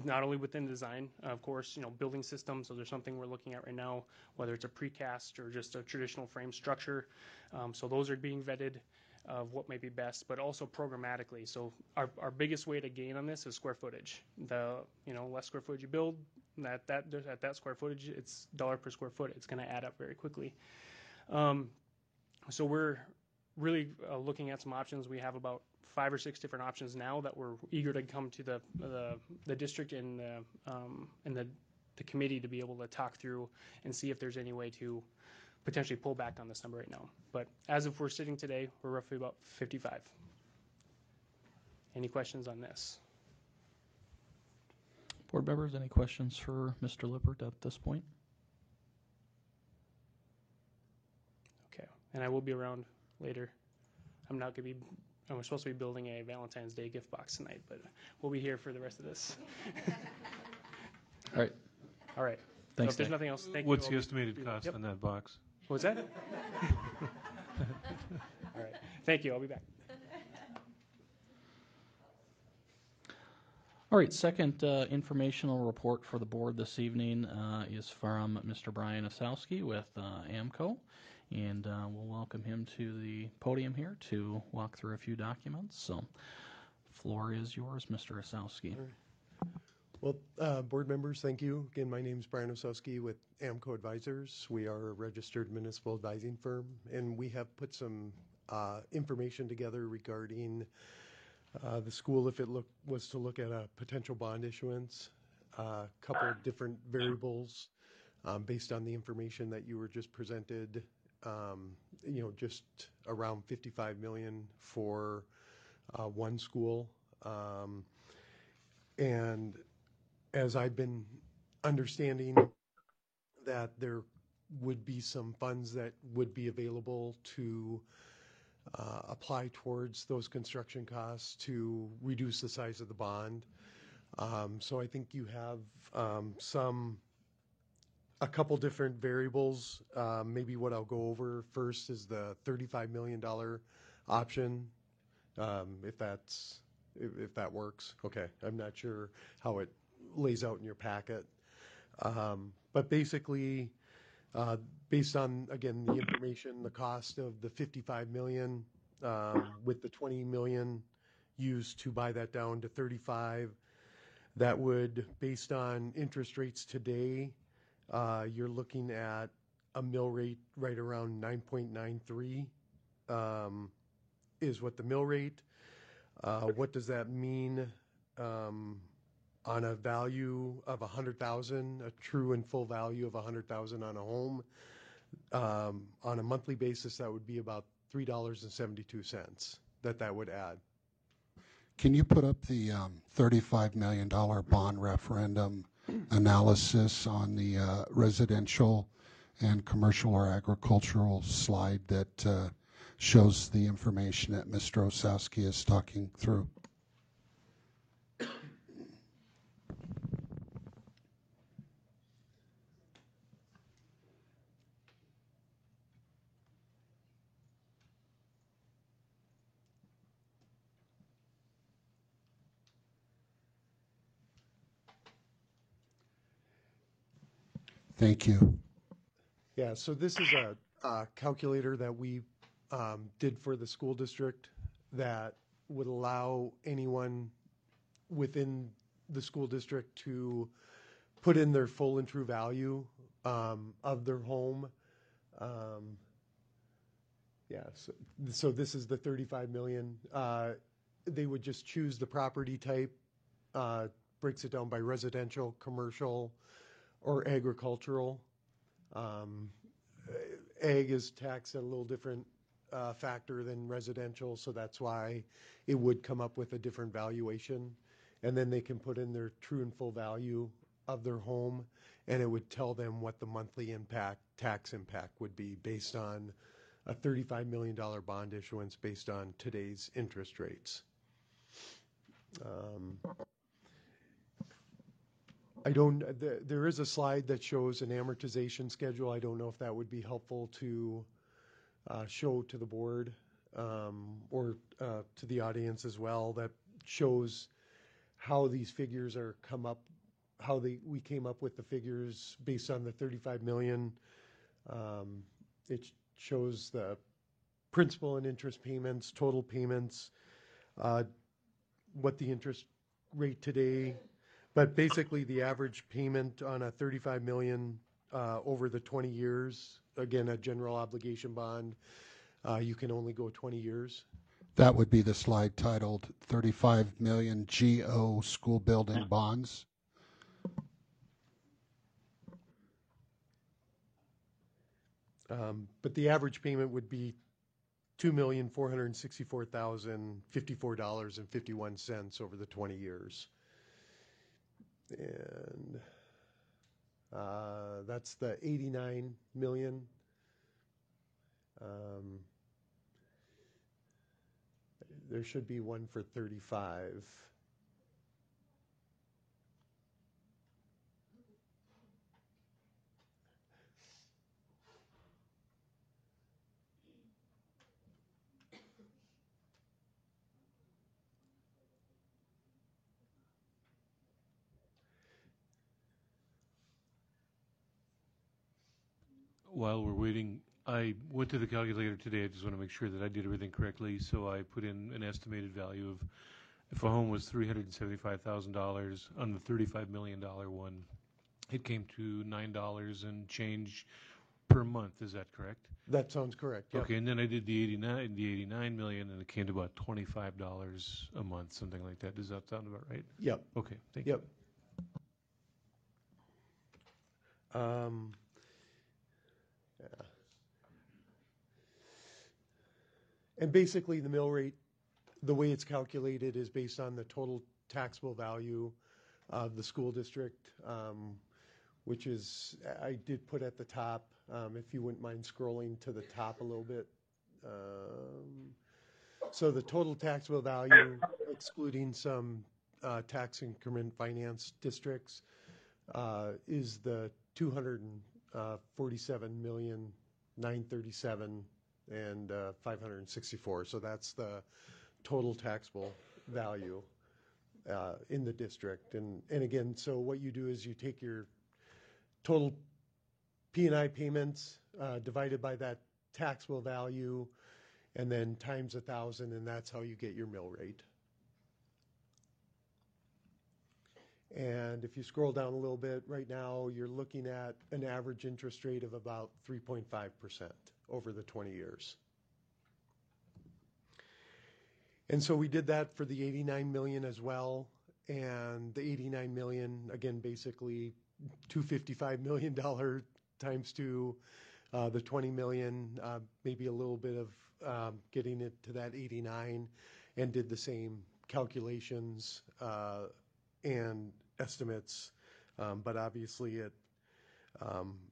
Not only within design, of course, building systems. So there's something we're looking at right now, whether it's a precast or just a traditional frame structure. So those are being vetted of what may be best, but also programmatically. So our biggest way to gain on this is square footage. The less square footage you build, at that square footage, it's $1 per square foot. It's going to add up very quickly. So we're really looking at some options. We have about 5 or 6 different options now that we're eager to come to the district and the committee to be able to talk through and see if there's any way to potentially pull back on this number right now. But as if we're sitting today, we're roughly about 55. Any questions on this? Board members, any questions for Mr. Lippert at this point? Okay, and I will be around later. I'm supposed to be building a Valentine's Day gift box tonight, but we'll be here for the rest of this. All right. All right. Thanks, So if there's Nick. nothing else, thank you. What's the estimated cost Yep. on that box? What's that? All right. Thank you. I'll be back. All right, second informational report for the board this evening is from Mr. Brian Osowski with AMCO, and we'll welcome him to the podium here to walk through a few documents. So, floor is yours, Mr. Osowski. Well, board members, thank you. Again, my name is Brian Osowski with AMCO Advisors. We are a registered municipal advising firm, and we have put some information together regarding the school if it was to look at a potential bond issuance, a couple of different variables based on the information that you were just presented. Just around 55 million for one school, and as I've been understanding that there would be some funds that would be available to apply towards those construction costs to reduce the size of the bond. So I think you have a couple different variables. Maybe what I'll go over first is the $35 million option, if that works. Okay, I'm not sure how it lays out in your packet. But basically, based on, again, the information, the cost of the 55 million, with the 20 million used to buy that down to 35, that would, based on interest rates today, you're looking at a mill rate right around 9.93 is what the mill rate. What does that mean on a value of 100,000, a true and full value of 100,000 on a home? On a monthly basis, that would be about $3.72 that would add. Can you put up the $35 million bond referendum analysis on the residential and commercial or agricultural slide that shows the information that Mr. Osowski is talking through? Thank you. Yeah, so this is a calculator that we did for the school district that would allow anyone within the school district to put in their full and true value of their home. So this is the 35 million. They would just choose the property type, breaks it down by residential, commercial, or agricultural. Ag is taxed at a little different factor than residential, so that's why it would come up with a different valuation. And then they can put in their true and full value of their home, and it would tell them what the monthly tax impact would be based on a $35 million bond issuance based on today's interest rates. There is a slide that shows an amortization schedule. I don't know if that would be helpful to show to the board or to the audience as well, that shows how these figures are we came up with the figures based on the 35 million. It shows the principal and interest payments, total payments, what the interest rate today, but basically the average payment on a 35 million over the 20 years, again, a general obligation bond, you can only go 20 years. That would be the slide titled 35 million GO school building bonds. But the average payment would be $2,464,054.51 over the 20 years. And that's the 89 million. There should be one for 35. While we're waiting, I went to the calculator today. I just want to make sure that I did everything correctly. So I put in an estimated value of, if a home was $375,000 on the $35 million one, it came to $9 and change per month. Is that correct? That sounds correct. Yep. Okay, and then I did the 89 million, and it came to about $25 a month, something like that. Does that sound about right? Yep. Okay, thank you. Yeah. And basically the mill rate, the way it's calculated is based on the total taxable value of the school district, which is, I did put at the top, if you wouldn't mind scrolling to the top a little bit. So the total taxable value, excluding some tax increment finance districts, is the 247,937,564. So that's the total taxable value in the district. And again, so what you do is you take your total P&I payments divided by that taxable value, and then times 1,000, and that's how you get your mill rate. And if you scroll down a little bit, right now you're looking at an average interest rate of about 3.5% over the 20 years. And so we did that for the 89 million as well. And the 89 million, again, basically $255 million times 2, the 20 million, maybe a little bit of getting it to that 89, and did the same calculations and estimates. But obviously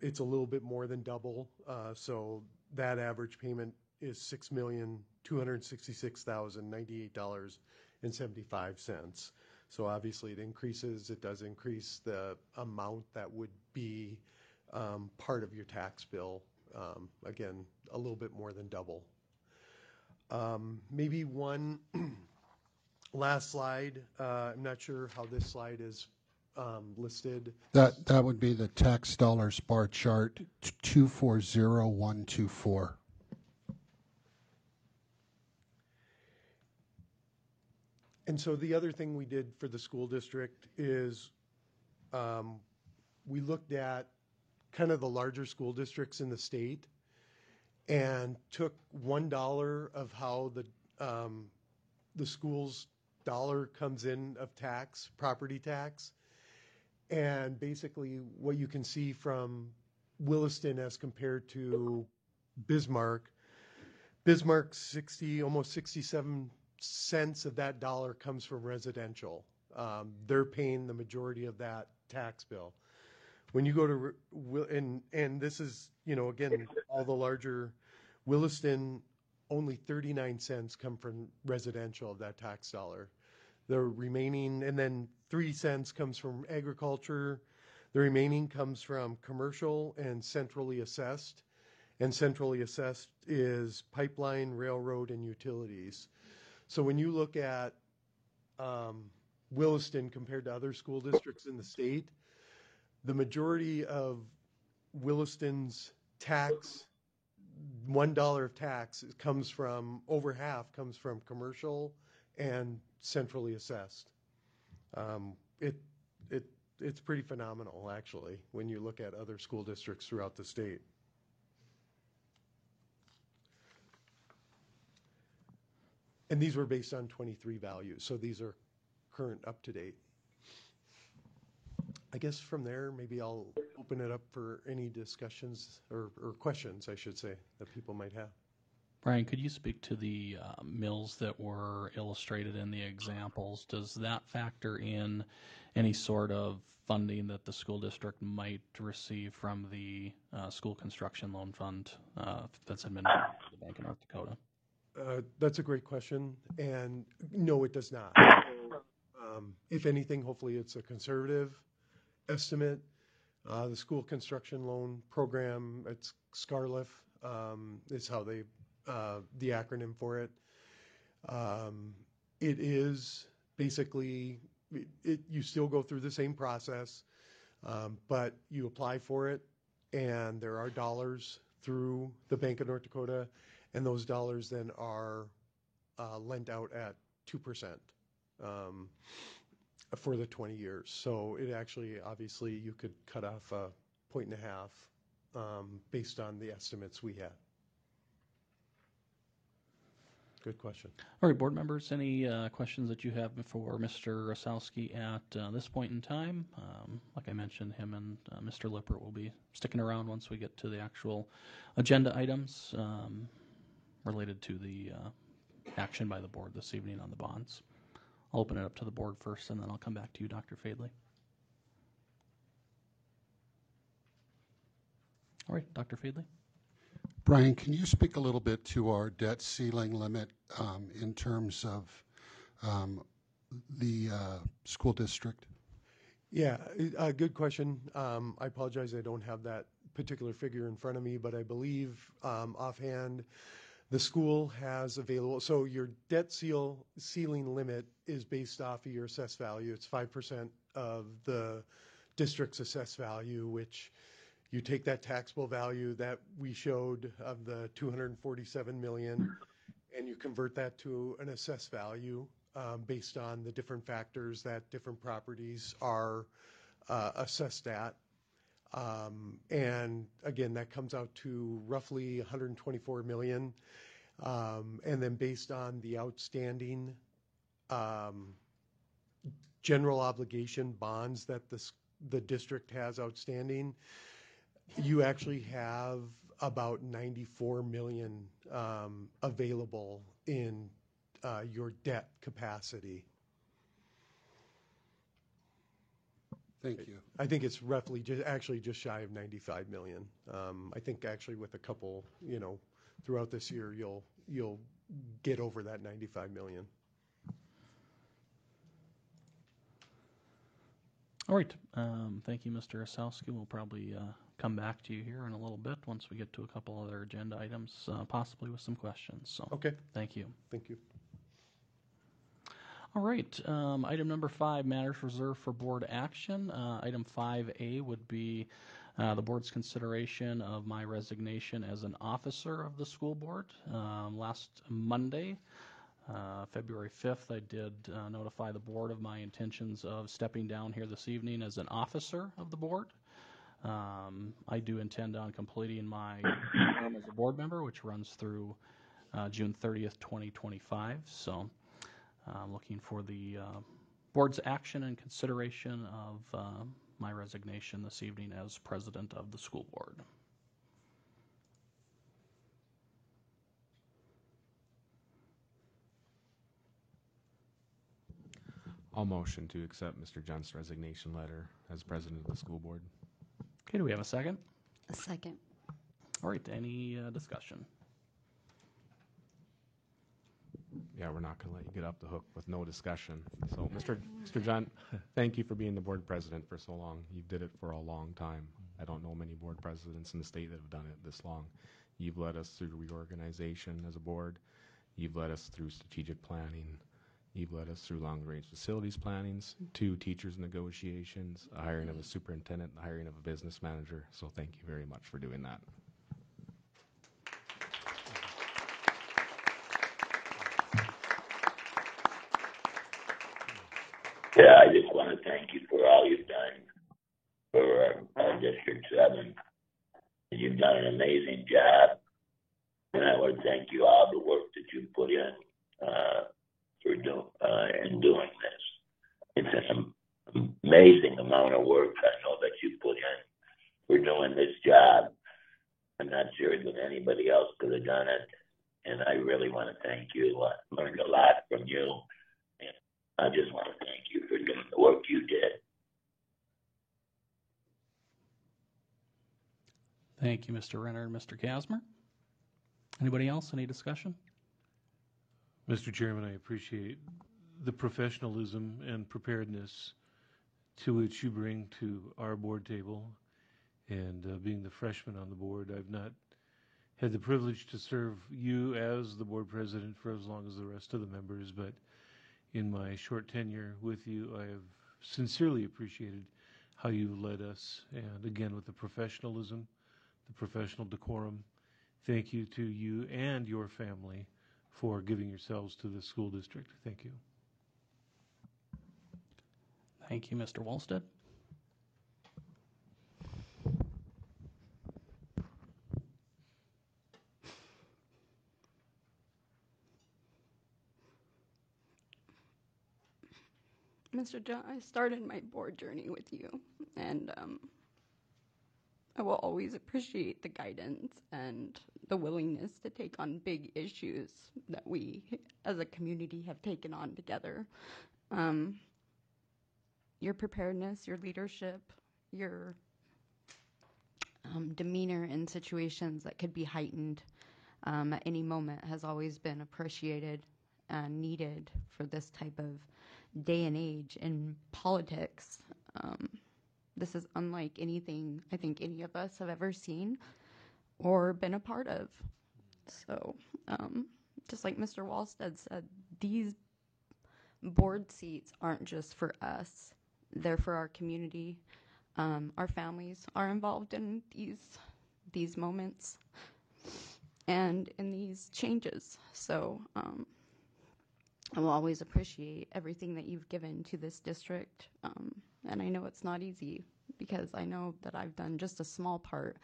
it's a little bit more than double. So that average payment is $6,266,098.75. So obviously it increases. It does increase the amount that would be part of your tax bill. Again, a little bit more than double. Maybe one last slide. I'm not sure how this slide is listed. That would be the tax dollars bar chart 240124. And so the other thing we did for the school district is we looked at kind of the larger school districts in the state and took $1 of how the school's dollar comes in of tax, property tax, and basically what you can see from Williston as compared to Bismarck, 60, almost 67 cents of that dollar comes from residential. They're paying the majority of that tax bill. When you go to, and this is, you know, again, all the larger, Williston, only 39 cents come from residential of that tax dollar. The remaining, and then 3 cents comes from agriculture. The remaining comes from commercial and centrally assessed. And centrally assessed is pipeline, railroad, and utilities. So when you look at Williston compared to other school districts in the state, the majority of Williston's tax, $1 of tax, comes from, over half comes from commercial and centrally assessed. It's pretty phenomenal, actually, when you look at other school districts throughout the state. And these were based on 23 values, so these are current, up to date. I guess from there, maybe I'll open it up for any discussions or questions, I should say, that people might have. Brian, could you speak to the mills that were illustrated in the examples? Does that factor in any sort of funding that the school district might receive from the school construction loan fund that's administered by the Bank of North Dakota? That's a great question, and no, it does not. If anything, hopefully it's a conservative estimate. The school construction loan program, it's SCARLIF, is how they, the acronym for it. It is basically, you still go through the same process, but you apply for it, and there are dollars through the Bank of North Dakota, and those dollars then are lent out at 2% for the 20 years. So it actually, obviously, you could cut off 1.5 points based on the estimates we had. Good question. All right, board members, any questions that you have for Mr. Rosowski at this point in time? Like I mentioned, him and Mr. Lippert will be sticking around once we get to the actual agenda items related to the action by the board this evening on the bonds. I'll open it up to the board first, and then I'll come back to you, Dr. Fadley. All right, Dr. Fadley. Brian, can you speak a little bit to our debt ceiling limit in terms of the school district? Yeah, good question. I apologize, I don't have that particular figure in front of me, but I believe offhand the school has available, so your debt ceiling limit is based off of your assessed value. It's 5% of the district's assessed value, which you take that taxable value that we showed of the $247 million, and you convert that to an assessed value based on the different factors that different properties are assessed at. And again, that comes out to roughly $124 million. And then based on the outstanding general obligation bonds that the district has outstanding, you actually have about $94 million available in your debt capacity. Thank you. I think it's roughly just shy of 95 million. I think actually with a couple, throughout this year, you'll get over that 95 million. All right. Thank you, Mr. Osowski. We'll probably come back to you here in a little bit once we get to a couple other agenda items, possibly with some questions. So, okay. Thank you. Thank you. All right, item number 5, matters reserved for board action. Item 5A would be the board's consideration of my resignation as an officer of the school board. Last Monday, February 5th, I did notify the board of my intentions of stepping down here this evening as an officer of the board. I do intend on completing my term as a board member, which runs through June 30th, 2025. So I'm looking for the board's action and consideration of my resignation this evening as president of the school board. I'll motion to accept Mr. Junt's resignation letter as president of the school board. Okay, do we have a second? A second. All right, any discussion? Yeah, we're not going to let you get up the hook with no discussion. So, Mr. Junt, thank you for being the board president for so long. You did it for a long time. I don't know many board presidents in the state that have done it this long. You've led us through reorganization as a board. You've led us through strategic planning. You've led us through long-range facilities plannings, 2 teachers negotiations, a hiring of a superintendent, the hiring of a business manager. So thank you very much for doing that. Yeah, I just want to thank you for all you've done for our District 7. You've done an amazing job, and I want to thank you all the work that you put in in doing this. It's an amazing amount of work I know that you put in for doing this job. I'm not sure that anybody else could have done it, and I really want to thank you. I learned a lot from you, and I just want to thank you for doing the work you did. Thank you, Mr. Renner and Mr. Kasmer. Anybody else? Any discussion? Mr. Chairman, I appreciate the professionalism and preparedness to which you bring to our board table. And being the freshman on the board, I've not had the privilege to serve you as the board president for as long as the rest of the members, but in my short tenure with you, I have sincerely appreciated how you've led us, and again, with the professionalism, the professional decorum. Thank you to you and your family for giving yourselves to the school district. Thank you. Thank you, Mr. Wallstead. Mr. John, I started my board journey with you, and I will always appreciate the guidance and the willingness to take on big issues that we as a community have taken on together. Your preparedness, your leadership, your demeanor in situations that could be heightened at any moment has always been appreciated and needed for this type of day and age in politics. This is unlike anything I think any of us have ever seen or been a part of. So, just like Mr. Wallstead said, these board seats aren't just for us. They're for our community. Our families are involved in these moments and in these changes. So, I will always appreciate everything that you've given to this district. And I know it's not easy because I know that I've done just a small part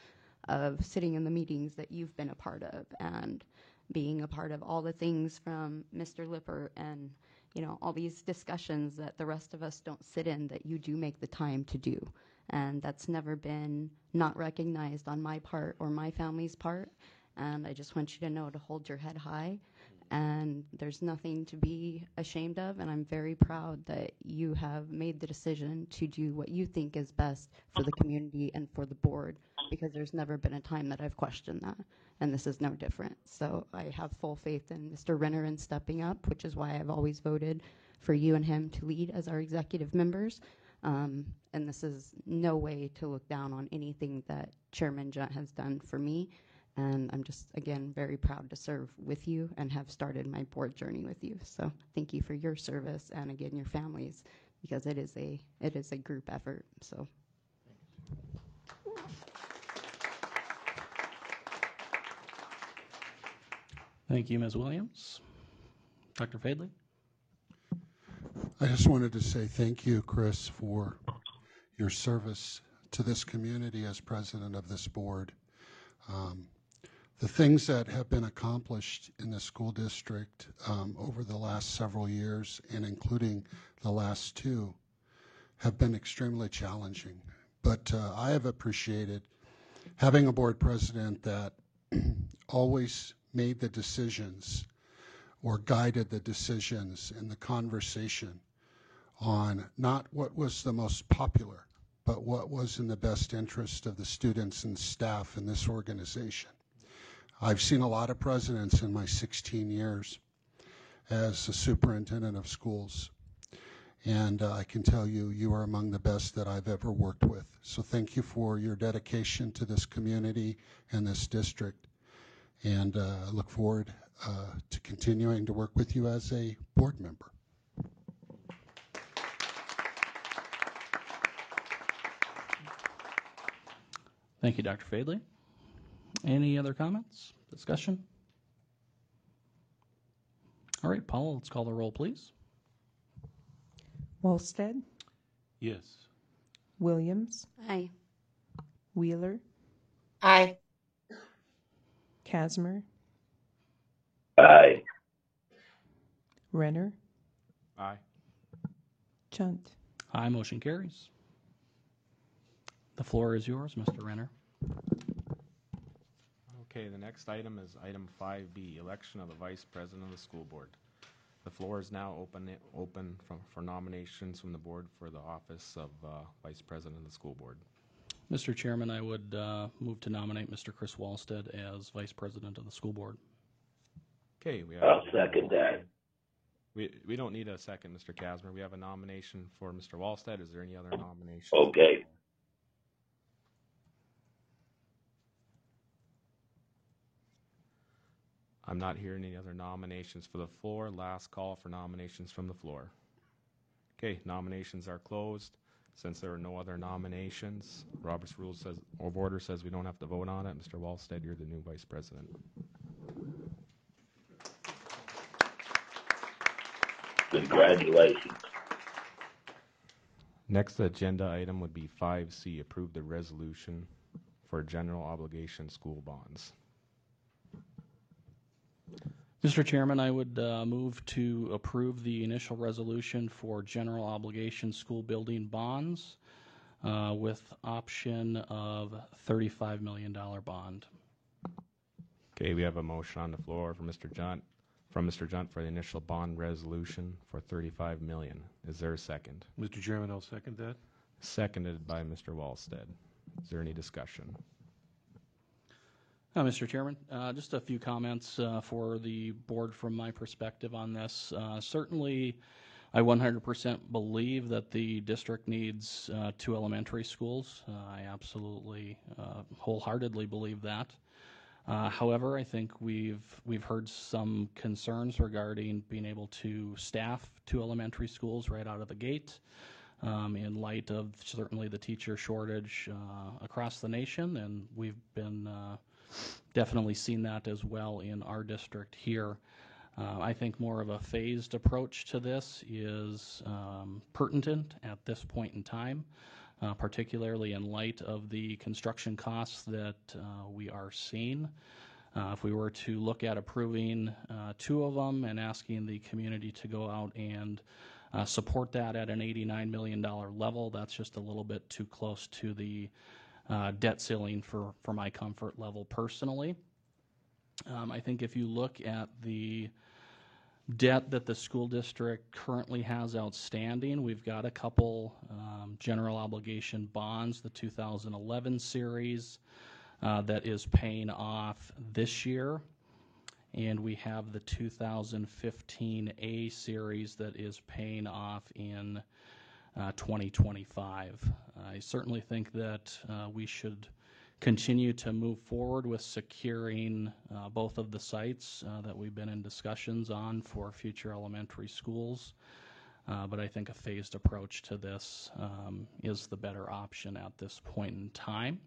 of sitting in the meetings that you've been a part of and being a part of all the things from Mr. Lippert and, you know, all these discussions that the rest of us don't sit in that you do make the time to do. And that's never been not recognized on my part or my family's part. And I just want you to know to hold your head high. And there's nothing to be ashamed of, and I'm very proud that you have made the decision to do what you think is best for the community and for the board, because there's never been a time that I've questioned that, and this is no different. So I have full faith in Mr. Renner in stepping up, which is why I've always voted for you and him to lead as our executive members, and this is no way to look down on anything that Chairman Junt has done for me And I'm just, again, very proud to serve with you and have started my board journey with you. So thank you for your service and, again, your families, because it is a group effort. So. Thank you, Ms. Williams. Dr. Fadley? I just wanted to say thank you, Chris, for your service to this community as president of this board. The things that have been accomplished in the school district over the last several years, and including the last two, have been extremely challenging. But I have appreciated having a board president that always made the decisions or guided the decisions and the conversation on not what was the most popular, but what was in the best interest of the students and staff in this organization. I've seen a lot of presidents in my 16 years as the superintendent of schools, and I can tell you, you are among the best that I've ever worked with. So thank you for your dedication to this community and this district, and I look forward to continuing to work with you as a board member. Thank you, Dr. Fadley. Any other comments, discussion? All right, Paula, let's call the roll, please. Wolsted, Yes. Williams, Aye. Wheeler, Aye. Casmer, Aye. Renner, Aye. Chunt. Aye, motion carries. The floor is yours, Mr. Renner. Okay, the next item is item 5B, election of the vice president of the school board. The floor is now open for nominations from the board for the office of vice president of the school board. Mr. Chairman, I would move to nominate Mr. Chris Wallstead as vice president of the school board. Okay, we have. I'll second that. We don't need a second, Mr. Casmer. We have a nomination for Mr. Wallstead. Is there any other nominations? Okay. I'm not hearing any other nominations for the floor. Last call for nominations from the floor. Okay, nominations are closed. Since there are no other nominations, Robert's Rules of Order says we don't have to vote on it. Mr. Wallstead, you're the new vice president. Congratulations. Next agenda item would be 5C, approve the resolution for general obligation school bonds. Mr. Chairman, I would move to approve the initial resolution for general obligation school building bonds with option of $35 million bond. Okay, we have a motion on the floor from Mr. Junt for the initial bond resolution for $35 million. Is there a second? Mr. Chairman, I'll second that. Seconded by Mr. Wallstead. Is there any discussion? Mr. Chairman, just a few comments for the board from my perspective on this. Certainly, I 100% believe that the district needs 2 elementary schools. I absolutely, wholeheartedly believe that. However, I think we've heard some concerns regarding being able to staff 2 elementary schools right out of the gate. In light of certainly the teacher shortage across the nation, and we've been definitely seen that as well in our district here. I think more of a phased approach to this is pertinent at this point in time, particularly in light of the construction costs that we are seeing. If we were to look at approving 2 of them and asking the community to go out and support that at an $89 million level, that's just a little bit too close to the debt ceiling for my comfort level personally. I think if you look at the debt that the school district currently has outstanding, we've got a couple general obligation bonds, the 2011 series that is paying off this year, and we have the 2015 A series that is paying off in 2025. I certainly think that we should continue to move forward with securing both of the sites that we've been in discussions on for future elementary schools. But I think a phased approach to this is the better option at this point in time.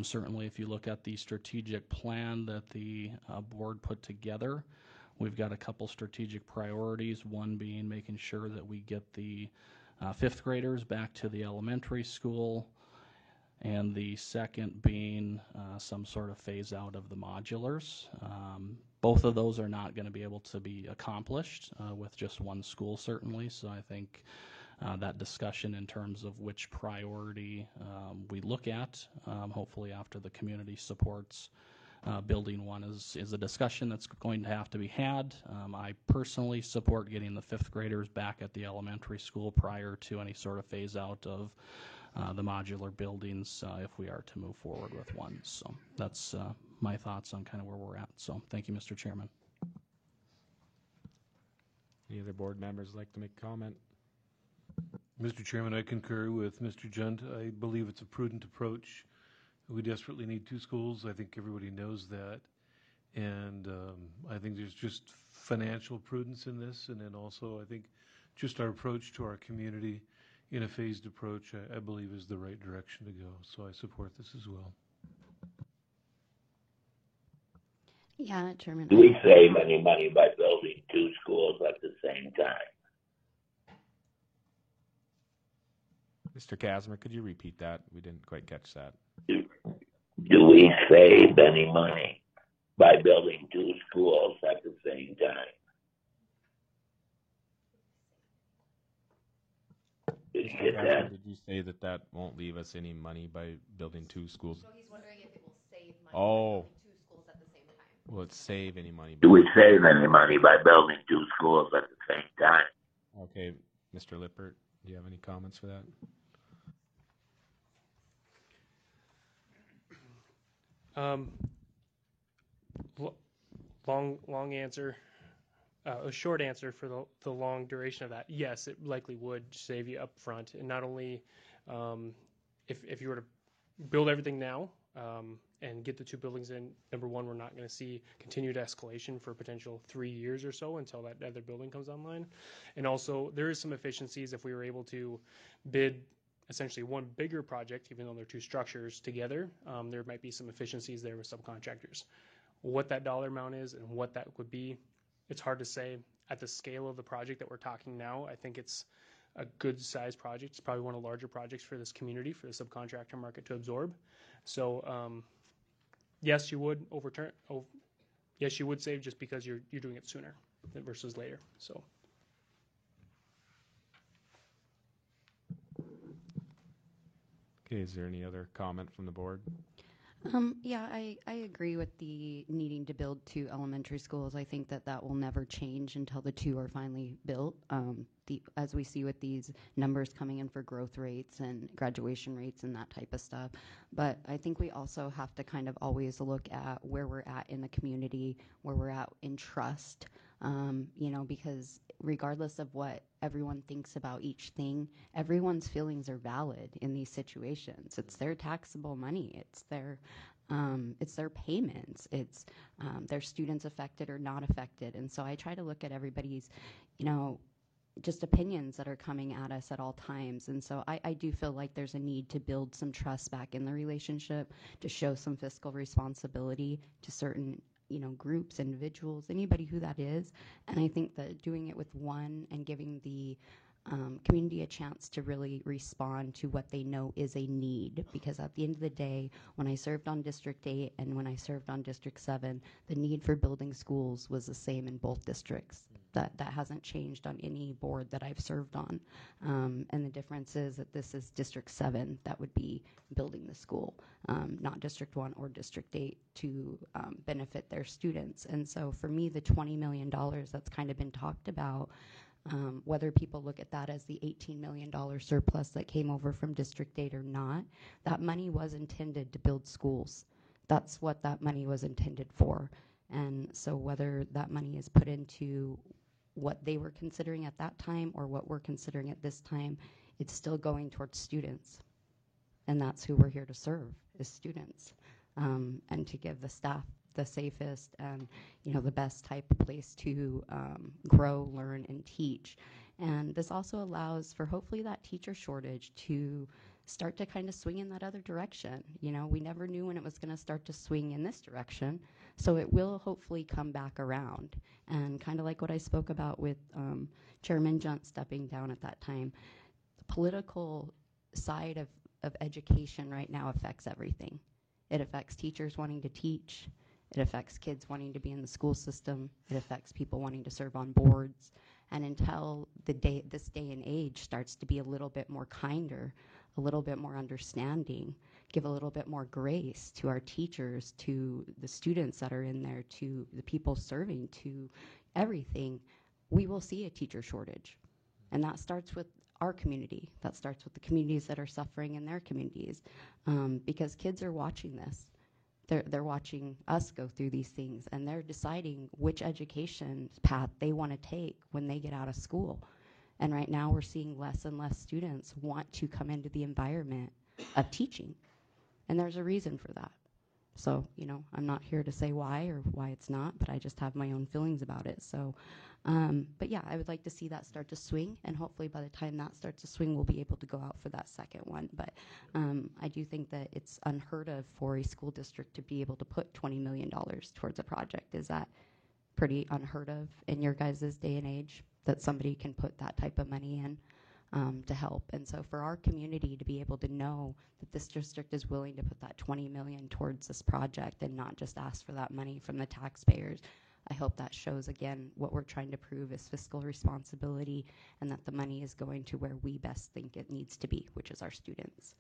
Certainly, if you look at the strategic plan that the board put together, we've got a couple strategic priorities, one being making sure that we get the fifth graders back to the elementary school, and the second being some sort of phase out of the modulars. Both of those are not going to be able to be accomplished with just one school, certainly, so I think that discussion in terms of which priority we look at, hopefully after the community supports building one, is a discussion that's going to have to be had. I personally support getting the fifth graders back at the elementary school prior to any sort of phase out of the modular buildings if we are to move forward with one. So that's my thoughts on kind of where we're at. So thank you, Mr. Chairman. Any other board members like to make a comment? Mr. Chairman, I concur with Mr. Junt. I believe it's a prudent approach. We desperately need 2 schools. I think everybody knows that. And I think there's just financial prudence in this. And then also I think just our approach to our community in a phased approach, I believe is the right direction to go. So I support this as well. Yeah, Chairman. Do we save any money by building 2 schools at the same time? Mr. Kasmer, could you repeat that? We didn't quite catch that. Do we save any money by building 2 schools at the same time? Did you get that? Did you say that that won't leave us any money by building 2 schools? So he's wondering if it will save money Oh. by building 2 schools at the same time. Will it save any money? Do we save any money by building 2 schools at the same time? Okay, Mr. Lippert, do you have any comments for that? Long answer. A short answer for the long duration of that. Yes, it likely would save you up front. And not only if you were to build everything now and get the 2 buildings in, number one, we're not going to see continued escalation for potential 3 years or so until that other building comes online. And also, there is some efficiencies if we were able to bid essentially one bigger project, even though they're 2 structures together. There might be some efficiencies there with subcontractors. What that dollar amount is and what that would be, it's hard to say. At the scale of the project that we're talking now, I think it's a good size project. It's probably one of the larger projects for this community, for the subcontractor market to absorb. So yes, you would yes, you would save just because you're doing it sooner versus later. So. Okay, is there any other comment from the board? Yeah, I agree with the needing to build 2 elementary schools. I think that will never change until the 2 are finally built. As we see with these numbers coming in for growth rates and graduation rates and that type of stuff. But I think we also have to kind of always look at where we're at in the community, where we're at in trust, because regardless of what everyone thinks about each thing, everyone's feelings are valid in these situations. It's their taxable money. It's their payments. It's their students affected or not affected. And so I try to look at everybody's, just opinions that are coming at us at all times. And so I do feel like there's a need to build some trust back in the relationship, to show some fiscal responsibility to certain groups, individuals, anybody who that is. And I think that doing it with one and giving the community a chance to really respond to what they know is a need. Because at the end of the day, when I served on District 8 and when I served on District 7, the need for building schools was the same in both districts. That hasn't changed on any board that I've served on. And the difference is that this is District 7 that would be building the school, not District 1 or District 8 to benefit their students. And so for me, the $20 million that's kind of been talked about, whether people look at that as the $18 million surplus that came over from District 8 or not, that money was intended to build schools. That's what that money was intended for. And so whether that money is put into what they were considering at that time or what we're considering at this time, it's still going towards students. And that's who we're here to serve, is students, and to give the staff the safest and the best type of place to grow, learn, and teach. And this also allows for hopefully that teacher shortage to start to kind of swing in that other direction. We never knew when it was going to start to swing in this direction, so it will hopefully come back around. And kind of like what I spoke about with Chairman Junt stepping down at that time, the political side of education right now affects everything. It affects teachers wanting to teach. It affects kids wanting to be in the school system. It affects people wanting to serve on boards. And until this day and age starts to be a little bit more kinder, a little bit more understanding, give a little bit more grace to our teachers, to the students that are in there, to the people serving, to everything, we will see a teacher shortage. And that starts with our community. That starts with the communities that are suffering in their communities, because kids are watching this. They're watching us go through these things, and they're deciding which education path they want to take when they get out of school. And right now we're seeing less and less students want to come into the environment of teaching. And there's a reason for that. So, I'm not here to say why or why it's not, but I just have my own feelings about it. So, but yeah, I would like to see that start to swing, and hopefully by the time that starts to swing, we'll be able to go out for that second one. But I do think that it's unheard of for a school district to be able to put $20 million towards a project. Is that pretty unheard of in your guys' day and age, that somebody can put that type of money in to help? And so for our community to be able to know that this district is willing to put that $20 million towards this project and not just ask for that money from the taxpayers, I hope that shows, again, what we're trying to prove is fiscal responsibility, and that the money is going to where we best think it needs to be, which is our students.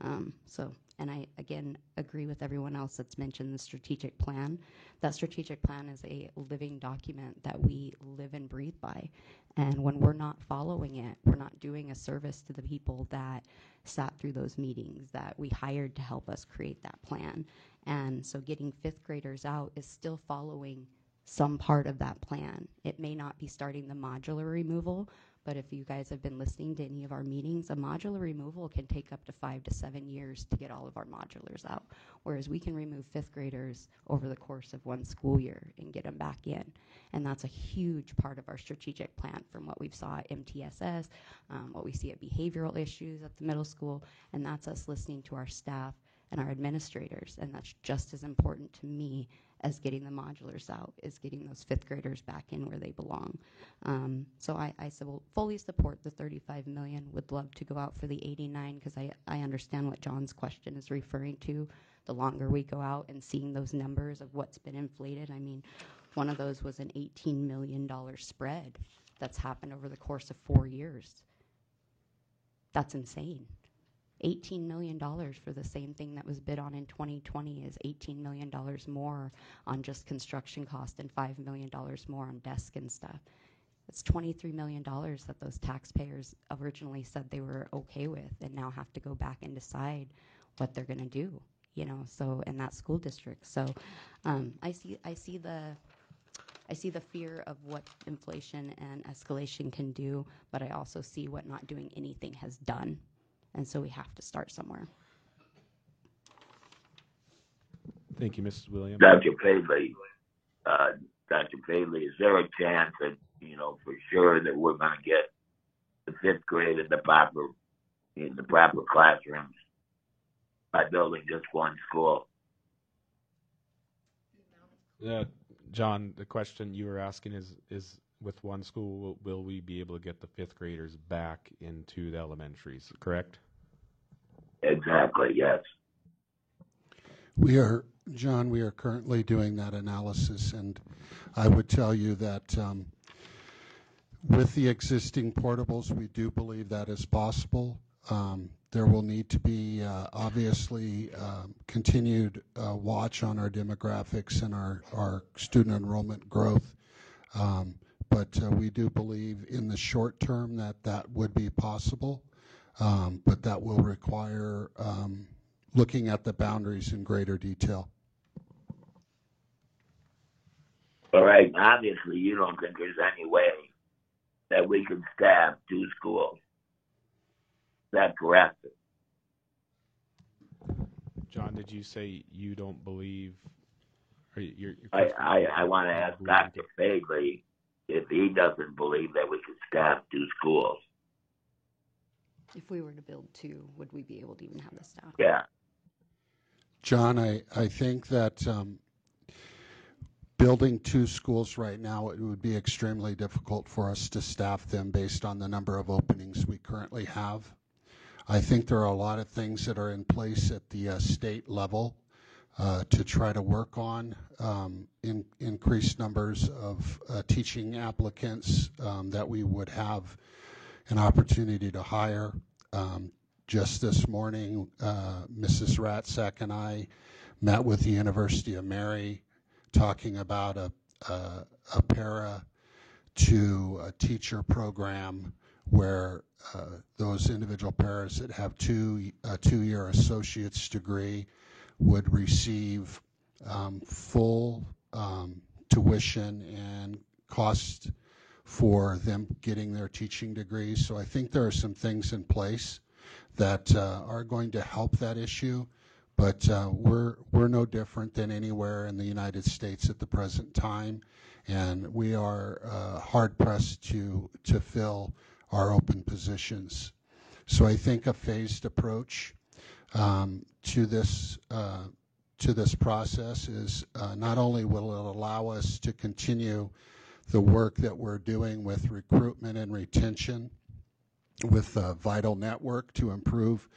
And I, again, agree with everyone else that's mentioned the strategic plan. That strategic plan is a living document that we live and breathe by. And when we're not following it, we're not doing a service to the people that sat through those meetings that we hired to help us create that plan. And so getting fifth graders out is still following some part of that plan. It may not be starting the modular removal, but if you guys have been listening to any of our meetings, a modular removal can take up to 5 to 7 years to get all of our modulars out, whereas we can remove fifth graders over the course of one school year and get them back in. And that's a huge part of our strategic plan, from what we've saw at MTSS, what we see at behavioral issues at the middle school, and that's us listening to our staff and our administrators. And that's just as important to me as getting the modulars out, is getting those fifth graders back in where they belong. So I will fully support the $35 million. Would love to go out for the 89, because I understand what John's question is referring to. The longer we go out and seeing those numbers of what's been inflated, I mean, one of those was an $18 million spread that's happened over the course of 4 years. That's insane. $18 million for the same thing that was bid on in 2020 is $18 million more on just construction cost, and $5 million more on desk and stuff. It's $23 million that those taxpayers originally said they were okay with, and now have to go back and decide what they're going to do, so in that school district. So I see the fear of what inflation and escalation can do, but I also see what not doing anything has done. And so we have to start somewhere. Thank you, Mrs. Williams. Dr. Pavley, is there a chance that, for sure that we're going to get the fifth grade in the proper classrooms by building just one school? John, the question you were asking is with one school, will we be able to get the fifth graders back into the elementaries, correct? Exactly, yes. John, we are currently doing that analysis, and I would tell you that with the existing portables, we do believe that is possible. There will need to be, obviously, continued watch on our demographics and our student enrollment growth. But we do believe in the short term that would be possible, but that will require looking at the boundaries in greater detail. All right. Obviously, you don't think there's any way that we can staff 2 schools. Is that correct? John, did you say you don't believe? Or you're I want to ask Dr. Fagley if he doesn't believe that we could staff 2 schools. If we were to build 2, would we be able to even have the staff? Yeah. John, I think that building 2 schools right now, it would be extremely difficult for us to staff them based on the number of openings we currently have. I think there are a lot of things that are in place at the state level to try to work on increased numbers of teaching applicants that we would have an opportunity to hire. Just this morning, Mrs. Ratzak and I met with the University of Mary talking about a para to a teacher program where those individual paras that have a 2-year associate's degree would receive full tuition and cost for them getting their teaching degrees. So I think there are some things in place that are going to help that issue, but we're no different than anywhere in the United States at the present time, and we are hard pressed to fill our open positions. So I think a phased approach to this process is not only will it allow us to continue the work that we're doing with recruitment and retention, with Vital Network to improve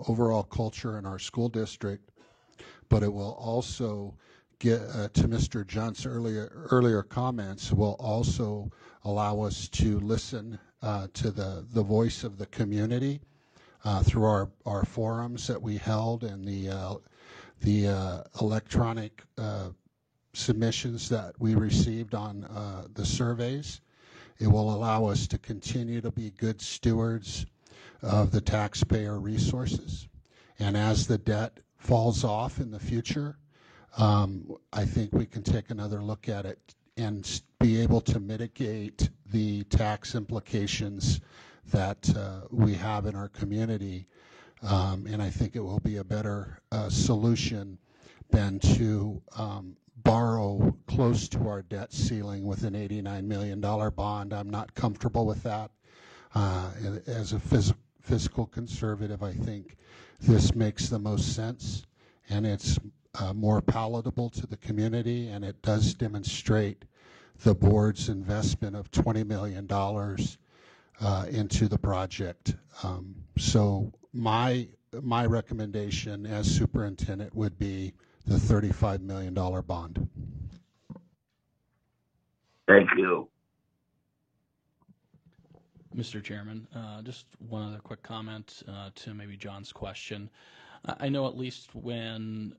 overall culture in our school district, but it will also get to Mr. Junt's earlier comments, will also allow us to listen to the voice of the community through our forums that we held and the electronic submissions that we received on the surveys. It will allow us to continue to be good stewards of the taxpayer resources. And as the debt falls off in the future, I think we can take another look at it and be able to mitigate the tax implications that we have in our community. And I think it will be a better solution than to borrow close to our debt ceiling with an $89 million bond. I'm not comfortable with that. As a fiscal conservative, I think this makes the most sense, and it's more palatable to the community, and it does demonstrate the board's investment of $20 million into the project. So my recommendation as superintendent would be the $35 million bond. Thank you. Mr. Chairman, just one other quick comment to maybe John's question. I know at least when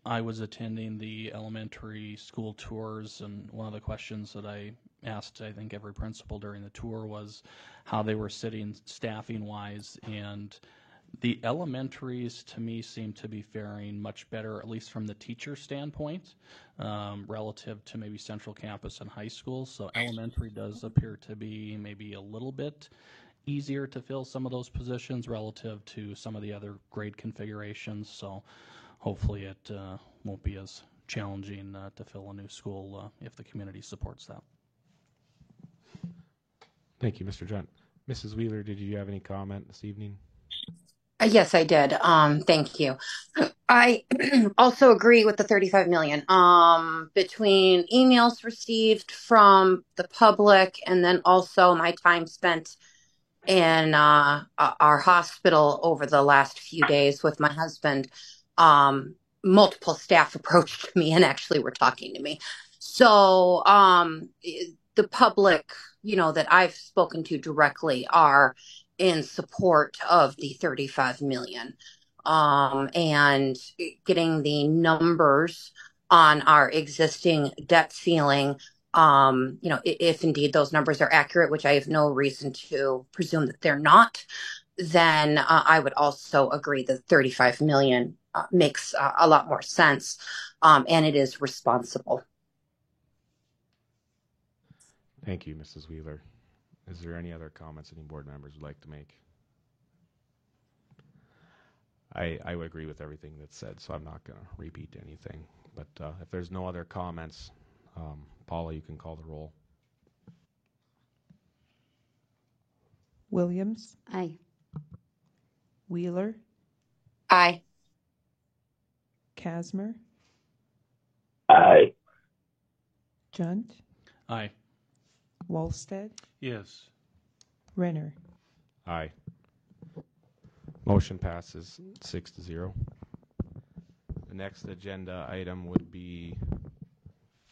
I was attending the elementary school tours, and one of the questions that I asked, I think, every principal during the tour was how they were sitting staffing-wise, and the elementaries to me seem to be faring much better, at least from the teacher standpoint, relative to maybe central campus and high school. So elementary does appear to be maybe a little bit easier to fill some of those positions relative to some of the other grade configurations. So hopefully it won't be as challenging to fill a new school if the community supports that. Thank you, Mr. Junt. Mrs. Wheeler, did you have any comment this evening? Yes, I did. Thank you. I also agree with the 35 million. Between emails received from the public and then also my time spent in our hospital over the last few days with my husband, multiple staff approached me and actually were talking to me. So the public, that I've spoken to directly are in support of the 35 million. And getting the numbers on our existing debt ceiling, if indeed those numbers are accurate, which I have no reason to presume that they're not, then I would also agree that 35 million makes a lot more sense, and it is responsible. Thank you, Mrs. Wheeler. Is there any other comments any board members would like to make? I would agree with everything that's said, so I'm not going to repeat anything. But if there's no other comments, Paula, you can call the roll. Williams, Aye. Wheeler, Aye. Casmer, Aye. Junt, Aye. Walstead, Yes. Renner. Aye. Motion passes 6-0. The next agenda item would be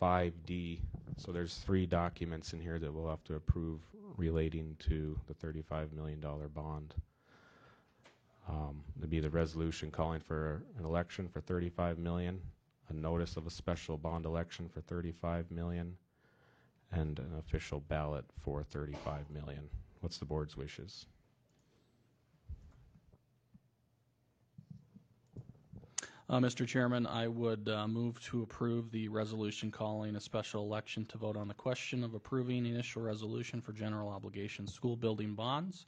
5D. So there's 3 documents in here that we'll have to approve relating to the $35 million bond. It'd be the resolution calling for an election for $35 million, a notice of a special bond election for $35 million, and an official ballot for $35 million. What's the board's wishes? Mr. Chairman, I would move to approve the resolution calling a special election to vote on the question of approving the initial resolution for general obligation school building bonds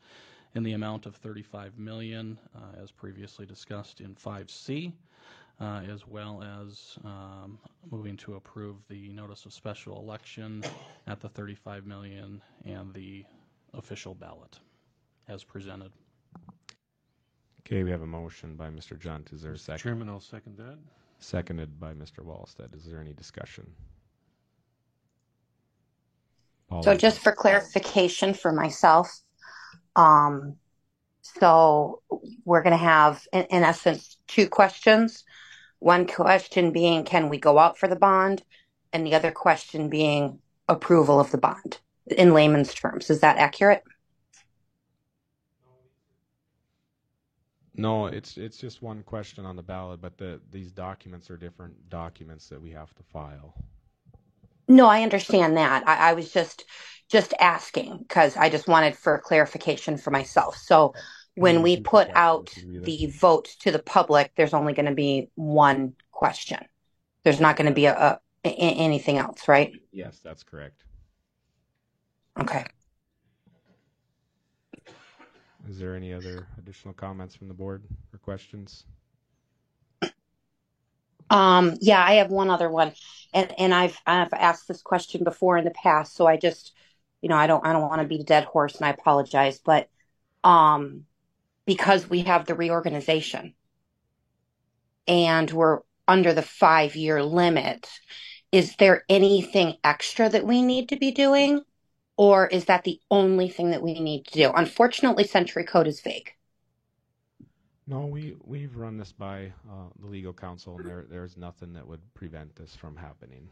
in the amount of $35 million, as previously discussed in 5C, as well as moving to approve the notice of special election at the $35 million and the official ballot as presented. Okay, we have a motion by Mr. Junt. Is there a second? Chairman, I'll second that. Seconded by Mr. Walstead. Is there any discussion? So just for clarification for myself, so we're going to have, in essence, 2 questions. One question being, can we go out for the bond? And the other question being approval of the bond in layman's terms. Is that accurate? No, it's just one question on the ballot, but these documents are different documents that we have to file. No, I understand that. I was just asking because I just wanted for clarification for myself. So when we put out the vote to the public, there's only going to be one question. There's not going to be anything else, right? Yes, that's correct. Okay. Is there any other additional comments from the board or questions? Yeah, I have one other one, and I've asked this question before in the past, so I just, I don't want to beat a dead horse, and I apologize, but because we have the reorganization and we're under the 5-year limit, is there anything extra that we need to be doing, or is that the only thing that we need to do? Unfortunately, Century Code is vague. No, we've run this by the legal counsel, and there's nothing that would prevent this from happening.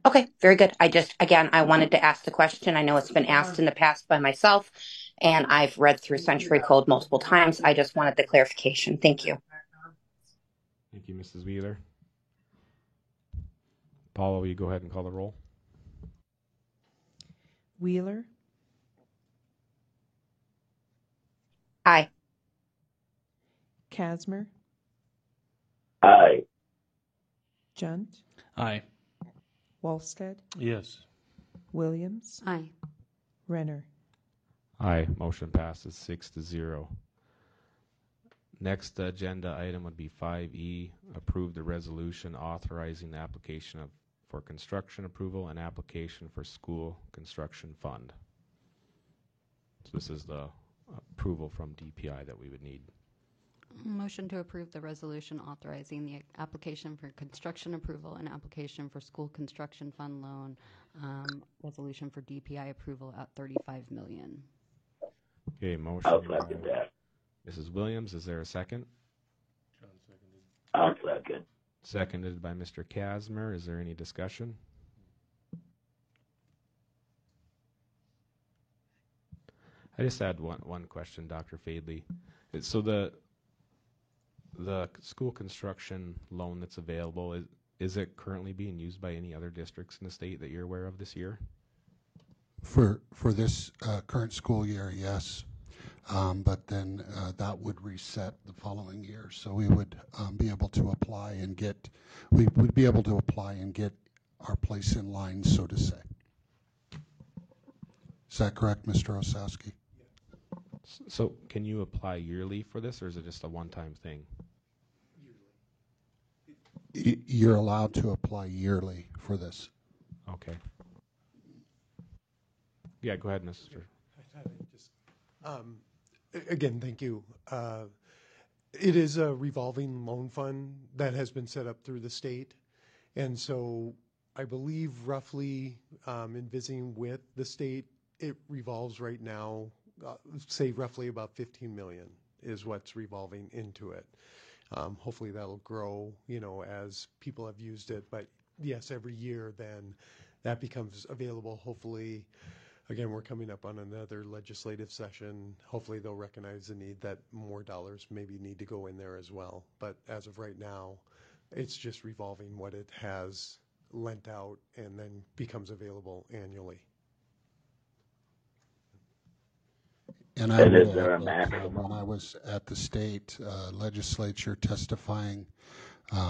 Okay, very good. I wanted to ask the question. I know it's been asked in the past by myself, and I've read through Century Code multiple times. I just wanted the clarification. Thank you. Thank you, Mrs. Wheeler. Paula, will you go ahead and call the roll? Wheeler, Aye. Casmer, Aye. Junt, Aye. Walstead, Yes. Williams, Aye. Renner. Aye. Motion passes 6-0. Next agenda item would be 5E, approve the resolution authorizing the application for construction approval and application for school construction fund. So this is the approval from DPI that we would need. Motion to approve the resolution authorizing the application for construction approval and application for school construction fund loan, resolution for DPI approval at $35 million. Okay, motion. I'll second that. Mrs. Williams, is there a second? I'll second. Seconded by Mr. Casmer. Is there any discussion? I just had one question, Dr. Fadley. So the school construction loan that's available, is it currently being used by any other districts in the state that you're aware of this year? For this current school year, yes. But then that would reset the following year. So we would be able to apply and get, we would be able to apply and get our place in line, so to say. Is that correct, Mr. Osowski? So can you apply yearly for this, or is it just a one-time thing? You're allowed to apply yearly for this. Okay. Yeah, go ahead, Mr. Again, thank you. It is a revolving loan fund that has been set up through the state. And so I believe roughly, in visiting with the state, it revolves right now, say roughly about 15 million is what's revolving into it. Hopefully that'll grow, as people have used it. But yes, every year then that becomes available. Hopefully, again, we're coming up on another legislative session. Hopefully they'll recognize the need that more dollars maybe need to go in there as well. But as of right now, it's just revolving what it has lent out and then becomes available annually. And I will add that when I was at the state legislature testifying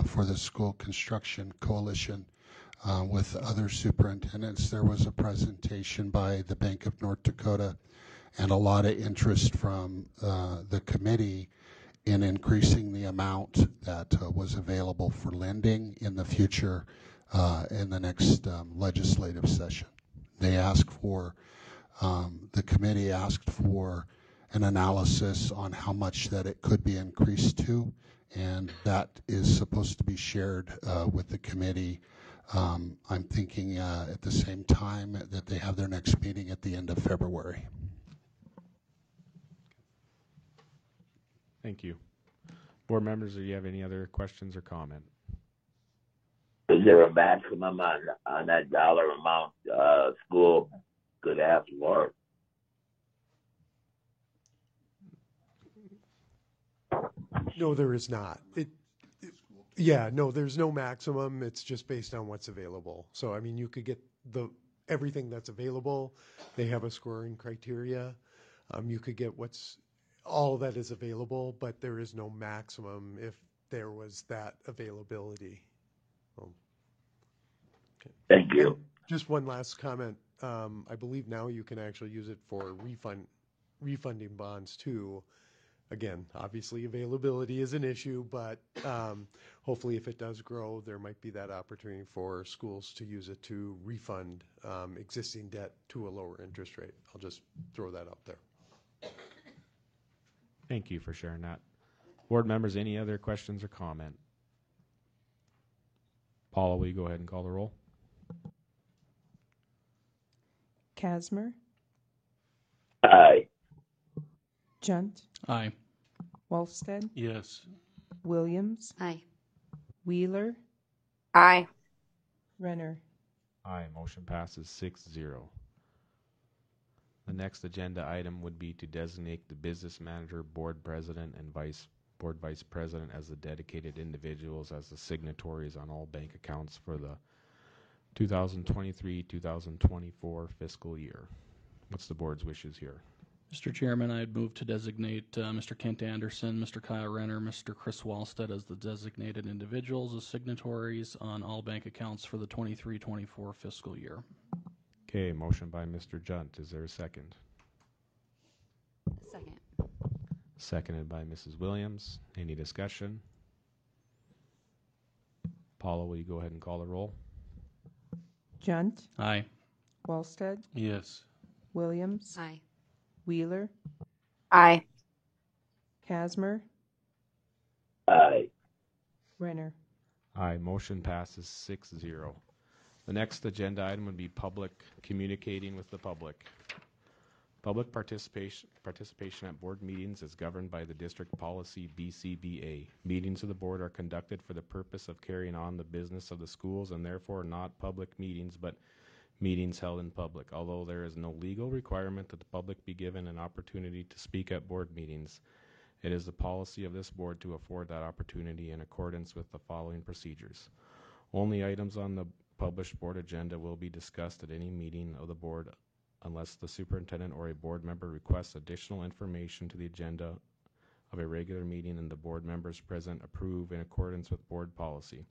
for the School Construction Coalition with other superintendents, there was a presentation by the Bank of North Dakota and a lot of interest from the committee in increasing the amount that was available for lending in the future in the next legislative session. They asked for the committee asked for an analysis on how much that it could be increased to, and that is supposed to be shared with the committee. I'm thinking at the same time that they have their next meeting at the end of February. Thank you. Board members, do you have any other questions or comment? Is there a maximum on that dollar amount school could ask for? No, there is not. No, there's no maximum. It's just based on what's available. So, I mean, you could get everything that's available. They have a scoring criteria. You could get all that is available, but there is no maximum if there was that availability. Okay. Thank you. And just one last comment. I believe now you can actually use it for refunding bonds too. Again, obviously availability is an issue, but hopefully if it does grow, there might be that opportunity for schools to use it to refund existing debt to a lower interest rate. I'll just throw that out there. Thank you for sharing that. Board members, any other questions or comment? Paula, will you go ahead and call the roll? Casmer, Aye. Junt, Aye. Wolfstead, Yes. Williams, Aye. Wheeler, Aye. Renner. Aye. Motion passes 6-0. The next agenda item would be to designate the business manager, board president, and board vice president as the dedicated individuals as the signatories on all bank accounts for the 2023-2024 fiscal year. What's the board's wishes here? Mr. Chairman, I'd move to designate Mr. Kent Anderson, Mr. Kyle Renner, Mr. Chris Wallstead as the designated individuals as signatories on all bank accounts for the 23-24 fiscal year. Okay, motion by Mr. Junt. Is there a second? Second. Seconded by Mrs. Williams. Any discussion? Paula, will you go ahead and call the roll? Junt, Aye. Wallstead, Yes. Williams, Aye. Wheeler, Aye. Casmer, Aye. Renner. Aye. Motion passes 6-0. The next agenda item would be public communicating with the public. Public participation at board meetings is governed by the district policy BCBA. Meetings of the board are conducted for the purpose of carrying on the business of the schools and therefore not public meetings, but meetings held in public. Although there is no legal requirement that the public be given an opportunity to speak at board meetings, it is the policy of this board to afford that opportunity in accordance with the following procedures. Only items on the published board agenda will be discussed at any meeting of the board unless the superintendent or a board member requests additional information to the agenda of a regular meeting and the board members present approve in accordance with board policy.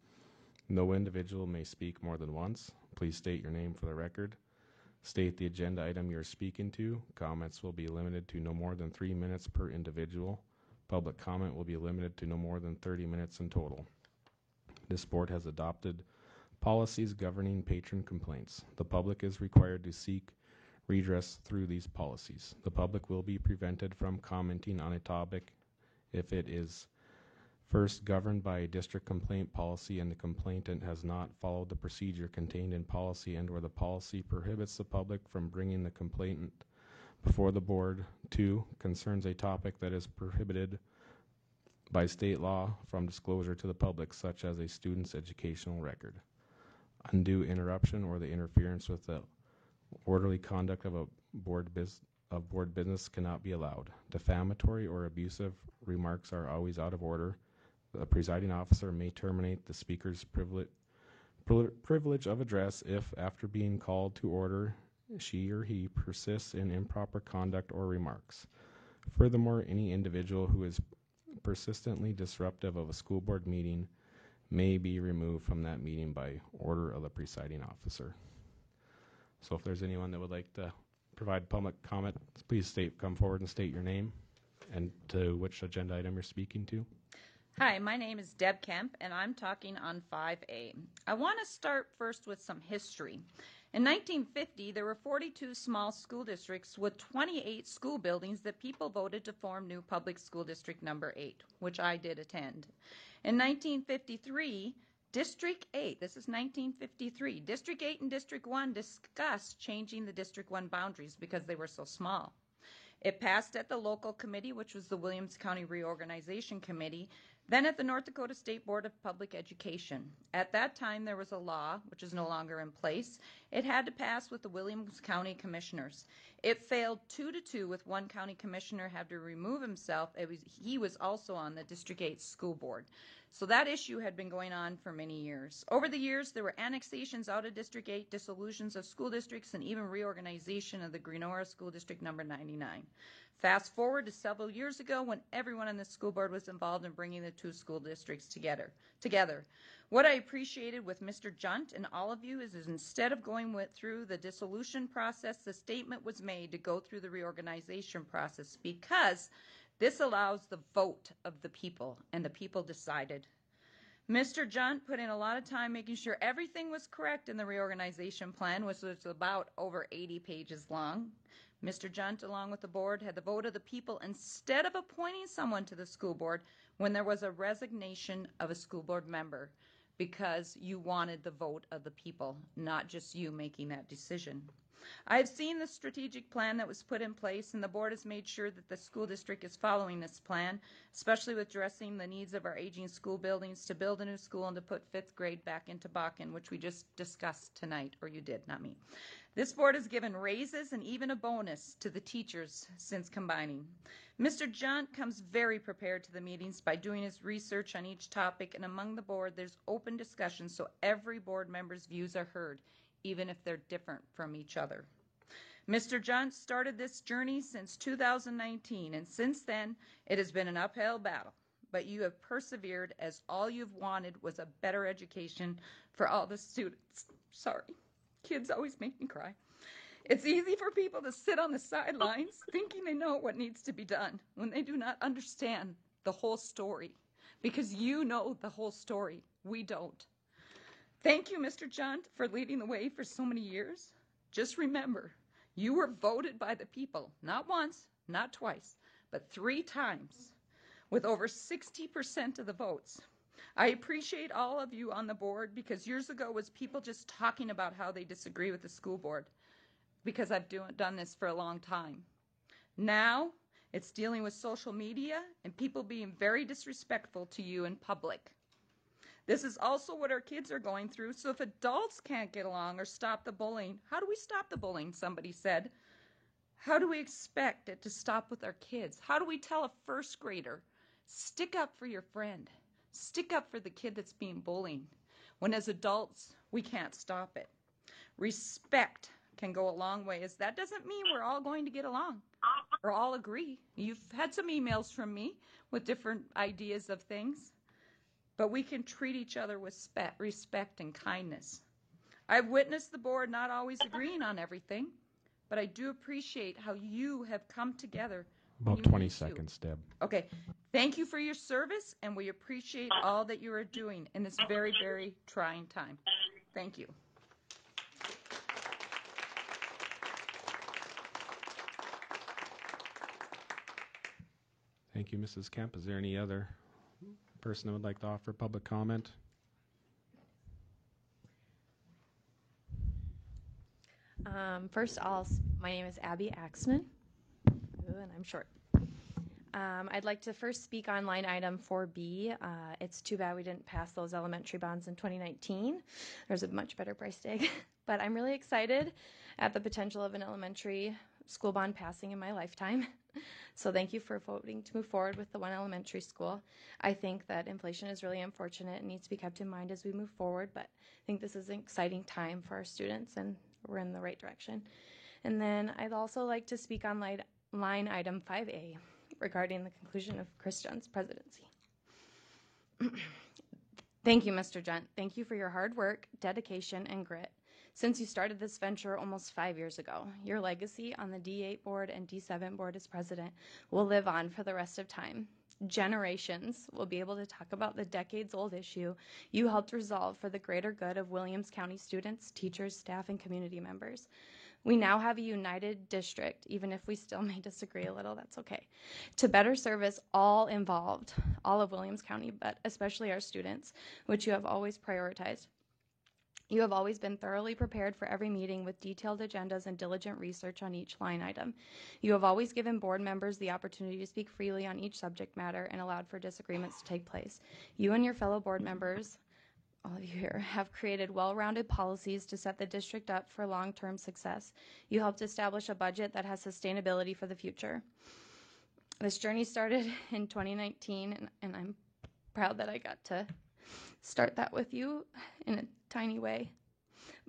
No individual may speak more than once. Please state your name for the record. State the agenda item you're speaking to. Comments will be limited to no more than 3 minutes per individual. Public comment will be limited to no more than 30 minutes in total. This board has adopted policies governing patron complaints. The public is required to seek redress through these policies. The public will be prevented from commenting on a topic if it is first governed by a district complaint policy and the complainant has not followed the procedure contained in policy and or the policy prohibits the public from bringing the complainant before the board. 2, concerns a topic that is prohibited by state law from disclosure to the public, such as a student's educational record. Undue interruption or the interference with the orderly conduct of a board business cannot be allowed. Defamatory or abusive remarks are always out of order. The presiding officer may terminate the speaker's privilege of address if, after being called to order, she or he persists in improper conduct or remarks. Furthermore, any individual who is persistently disruptive of a school board meeting may be removed from that meeting by order of the presiding officer. So if there's anyone that would like to provide public comment, please come forward and state your name and to which agenda item you're speaking to. Hi, my name is Deb Kemp, and I'm talking on 5A. I want to start first with some history. In 1950, there were 42 small school districts with 28 school buildings that people voted to form new public school district number 8, which I did attend. In 1953, District 8, this is 1953, District 8 and District 1 discussed changing the District 1 boundaries because they were so small. It passed at the local committee, which was the Williams County Reorganization Committee, then at the North Dakota State Board of Public Education. At that time, there was a law, which is no longer in place. It had to pass with the Williams County Commissioners. It failed 2-2 with one county commissioner had to remove himself. He was also on the District 8 school board. So that issue had been going on for many years. Over the years, there were annexations out of District 8, dissolutions of school districts, and even reorganization of the Grenora School District number 99. Fast forward to several years ago when everyone on the school board was involved in bringing the two school districts together. What I appreciated with Mr. Junt and all of you is instead of going through the dissolution process, the statement was made to go through the reorganization process because this allows the vote of the people, and the people decided. Mr. Junt put in a lot of time making sure everything was correct in the reorganization plan, which was about over 80 pages long. Mr. Junt, along with the board, had the vote of the people instead of appointing someone to the school board when there was a resignation of a school board member, because you wanted the vote of the people, not just you making that decision. I've seen the strategic plan that was put in place, and the board has made sure that the school district is following this plan, especially with addressing the needs of our aging school buildings, to build a new school and to put 5th grade back into Bakken, which we just discussed tonight, or you did, not me. This board has given raises and even a bonus to the teachers since combining. Mr. Junt comes very prepared to the meetings by doing his research on each topic, and among the board there's open discussion so every board member's views are heard, even if they're different from each other. Mr. Junt started this journey since 2019, and since then it has been an uphill battle, but you have persevered as all you've wanted was a better education for all the students. Sorry. Kids always make me cry. It's easy for people to sit on the sidelines thinking they know what needs to be done when they do not understand the whole story, because you know the whole story. We don't. Thank you, Mr. Junt, for leading the way for so many years. Just remember, you were voted by the people, not once, not twice, but 3 times, with over 60% of the votes. I appreciate all of you on the board, because years ago was people just talking about how they disagree with the school board, because I've done this for a long time. Now it's dealing with social media and people being very disrespectful to you in public. This is also what our kids are going through, so if adults can't get along or stop the bullying, how do we stop the bullying, somebody said? How do we expect it to stop with our kids? How do we tell a 1st grader, stick up for your friend? Stick up for the kid that's being bullied, when as adults, we can't stop it. Respect can go a long way, as that doesn't mean we're all going to get along or all agree. You've had some emails from me with different ideas of things, but we can treat each other with respect and kindness. I've witnessed the board not always agreeing on everything, but I do appreciate how you have come together. when About you 20 need to. seconds, Deb. Okay. Thank you for your service, and we appreciate all that you are doing in this very, very trying time. Thank you. Thank you, Mrs. Kemp. Is there any other person that would like to offer public comment? First, my name is Abby Axman, and I'm short. I'd like to first speak on line item 4B. It's too bad we didn't pass those elementary bonds in 2019. There's a much better price tag. But I'm really excited at the potential of an elementary school bond passing in my lifetime. So thank you for voting to move forward with the one elementary school. I think that inflation is really unfortunate and needs to be kept in mind as we move forward, but I think this is an exciting time for our students and we're in the right direction. And then I'd also like to speak on line item 5A regarding the conclusion of Chris Junt's presidency. Thank you, Mr. Junt. Thank you for your hard work, dedication, and grit. Since you started this venture almost 5 years ago, your legacy on the D8 board and D7 board as president will live on for the rest of time. Generations will be able to talk about the decades-old issue you helped resolve for the greater good of Williams County students, teachers, staff, and community members. We now have a united district, even if we still may disagree a little, that's okay, to better service all involved, all of Williams County, but especially our students, which you have always prioritized. You have always been thoroughly prepared for every meeting with detailed agendas and diligent research on each line item. You have always given board members the opportunity to speak freely on each subject matter and allowed for disagreements to take place. You and your fellow board members, all of you here, have created well-rounded policies to set the district up for long-term success. You helped establish a budget that has sustainability for the future. This journey started in 2019, and I'm proud that I got to start that with you in a tiny way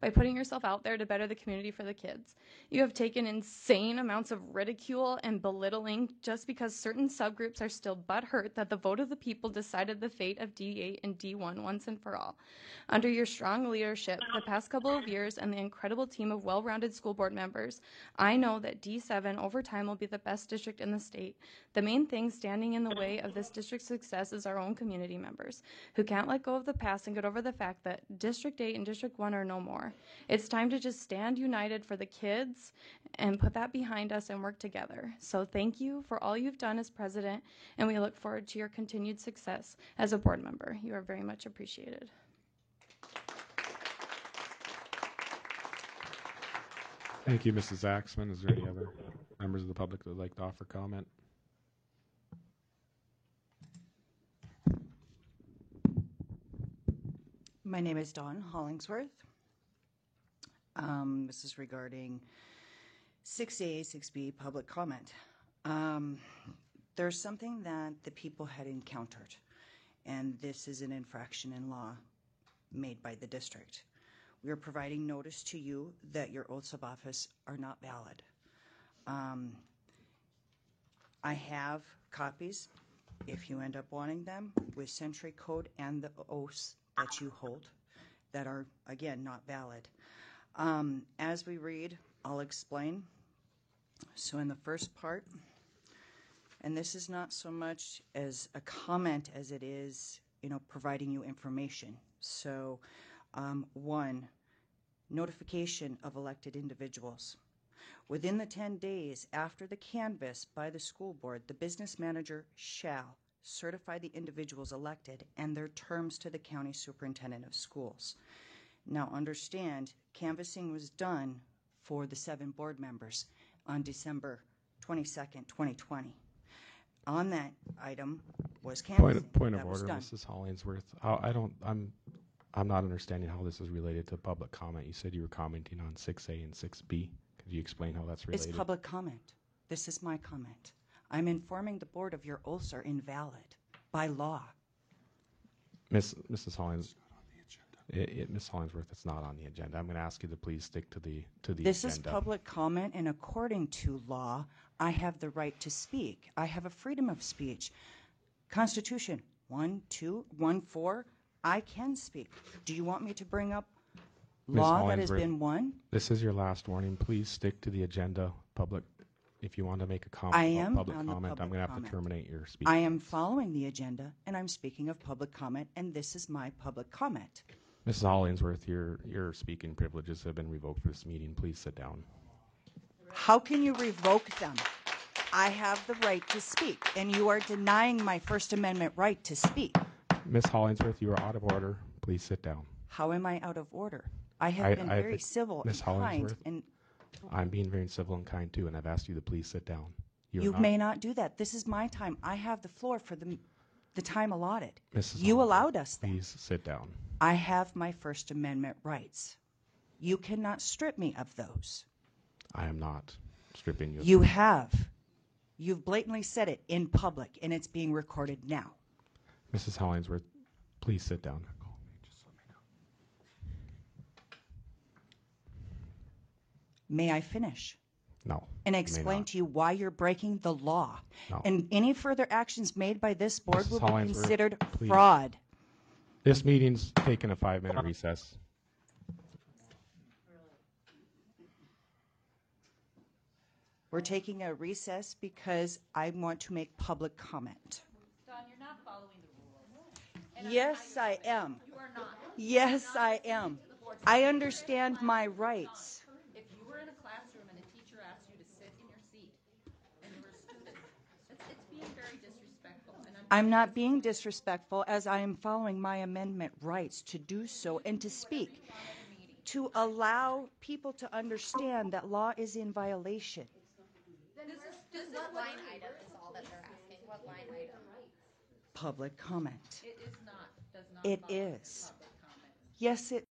by putting yourself out there to better the community for the kids. You have taken insane amounts of ridicule and belittling just because certain subgroups are still butthurt that the vote of the people decided the fate of D8 and D1 once and for all. Under your strong leadership, the past couple of years, and the incredible team of well-rounded school board members, I know that D7 over time will be the best district in the state. The main thing standing in the way of this district's success is our own community members, who can't let go of the past and get over the fact that District 8 and District 1 are no more. It's time to just stand united for the kids and put that behind us and work together. So thank you for all you've done as president, and we look forward to your continued success as a board member. You are very much appreciated. Thank you, Mrs. Axman. Is there any other members of the public that would like to offer comment? My name is Dawn Hollingsworth. This is regarding 6A, 6B public comment. There's something that the people had encountered, and this is an infraction in law made by the district. We are providing notice to you that your oaths of office are not valid. I have copies, if you end up wanting them, with Century Code and the oaths that you hold that are, again, not valid. As we read, I'll explain. So in the first part, and this is not so much as a comment as it is, providing you information. So 1, notification of elected individuals. Within the 10 days after the canvass by the school board, the business manager shall certify the individuals elected and their terms to the county superintendent of schools. Now understand, canvassing was done for the 7 board members on December 22nd, 2020. On that item was canvassing. Point of that was order, done. Mrs. Hollingsworth. I'm not understanding how this is related to public comment. You said you were commenting on 6A and 6B. Could you explain how that's related? It's public comment. This is my comment. I'm informing the board of your oaths are invalid by law. Mrs. Hollingsworth. Ms. Hollingsworth, it's not on the agenda. I'm going to ask you to please stick to the This agenda. is public comment, and according to law, I have the right to speak. I have a freedom of speech. Constitution 1, 2, 1, 4, I can speak. Do you want me to bring up Ms. law that has Hollingsworth, been won. This is your last warning. Please stick to the agenda. Public, if you want to make a comment I about am public on the comment, I'm public going to have comment. to terminate your speech. I am following the agenda, and I'm speaking of public comment, and this is my public comment. Mrs. Hollingsworth, your speaking privileges have been revoked for this meeting. Please sit down. How can you revoke them? I have the right to speak, and you are denying my First Amendment right to speak. Ms. Hollingsworth, you are out of order. Please sit down. How am I out of order? I have been very civil Ms. and kind, Hollingsworth, and I'm being very civil and kind too, and I've asked you to please sit down. you may not do that. This is my time. I have the floor for the time allotted. Mrs. You allowed us that. Please sit down. I have my First Amendment rights. You cannot strip me of those. I am not stripping you. You have. You've blatantly said it in public, and it's being recorded now. Mrs. Hollingsworth, please sit down. May I finish? No. And you may explain not. to you why you're breaking the law. No. And any further actions made by this board Mrs. will be Hollingsworth, considered please. fraud. This meeting's taken a 5-minute recess. We're taking a recess because I want to make public comment. Don, you're not following the rules. Yes, I am. You are not. Yes, I am. I understand my rights. If you were in a classroom and a teacher asked you to sit in your seat and you were a student, it's being very disrespectful. And I'm not being disrespectful as I am following my amendment rights to do so and to speak, to allow people to understand that law is in violation. What line item is all that they're asking? What line item? Public comment. It is not, does not It follow is. public comment. Yes, it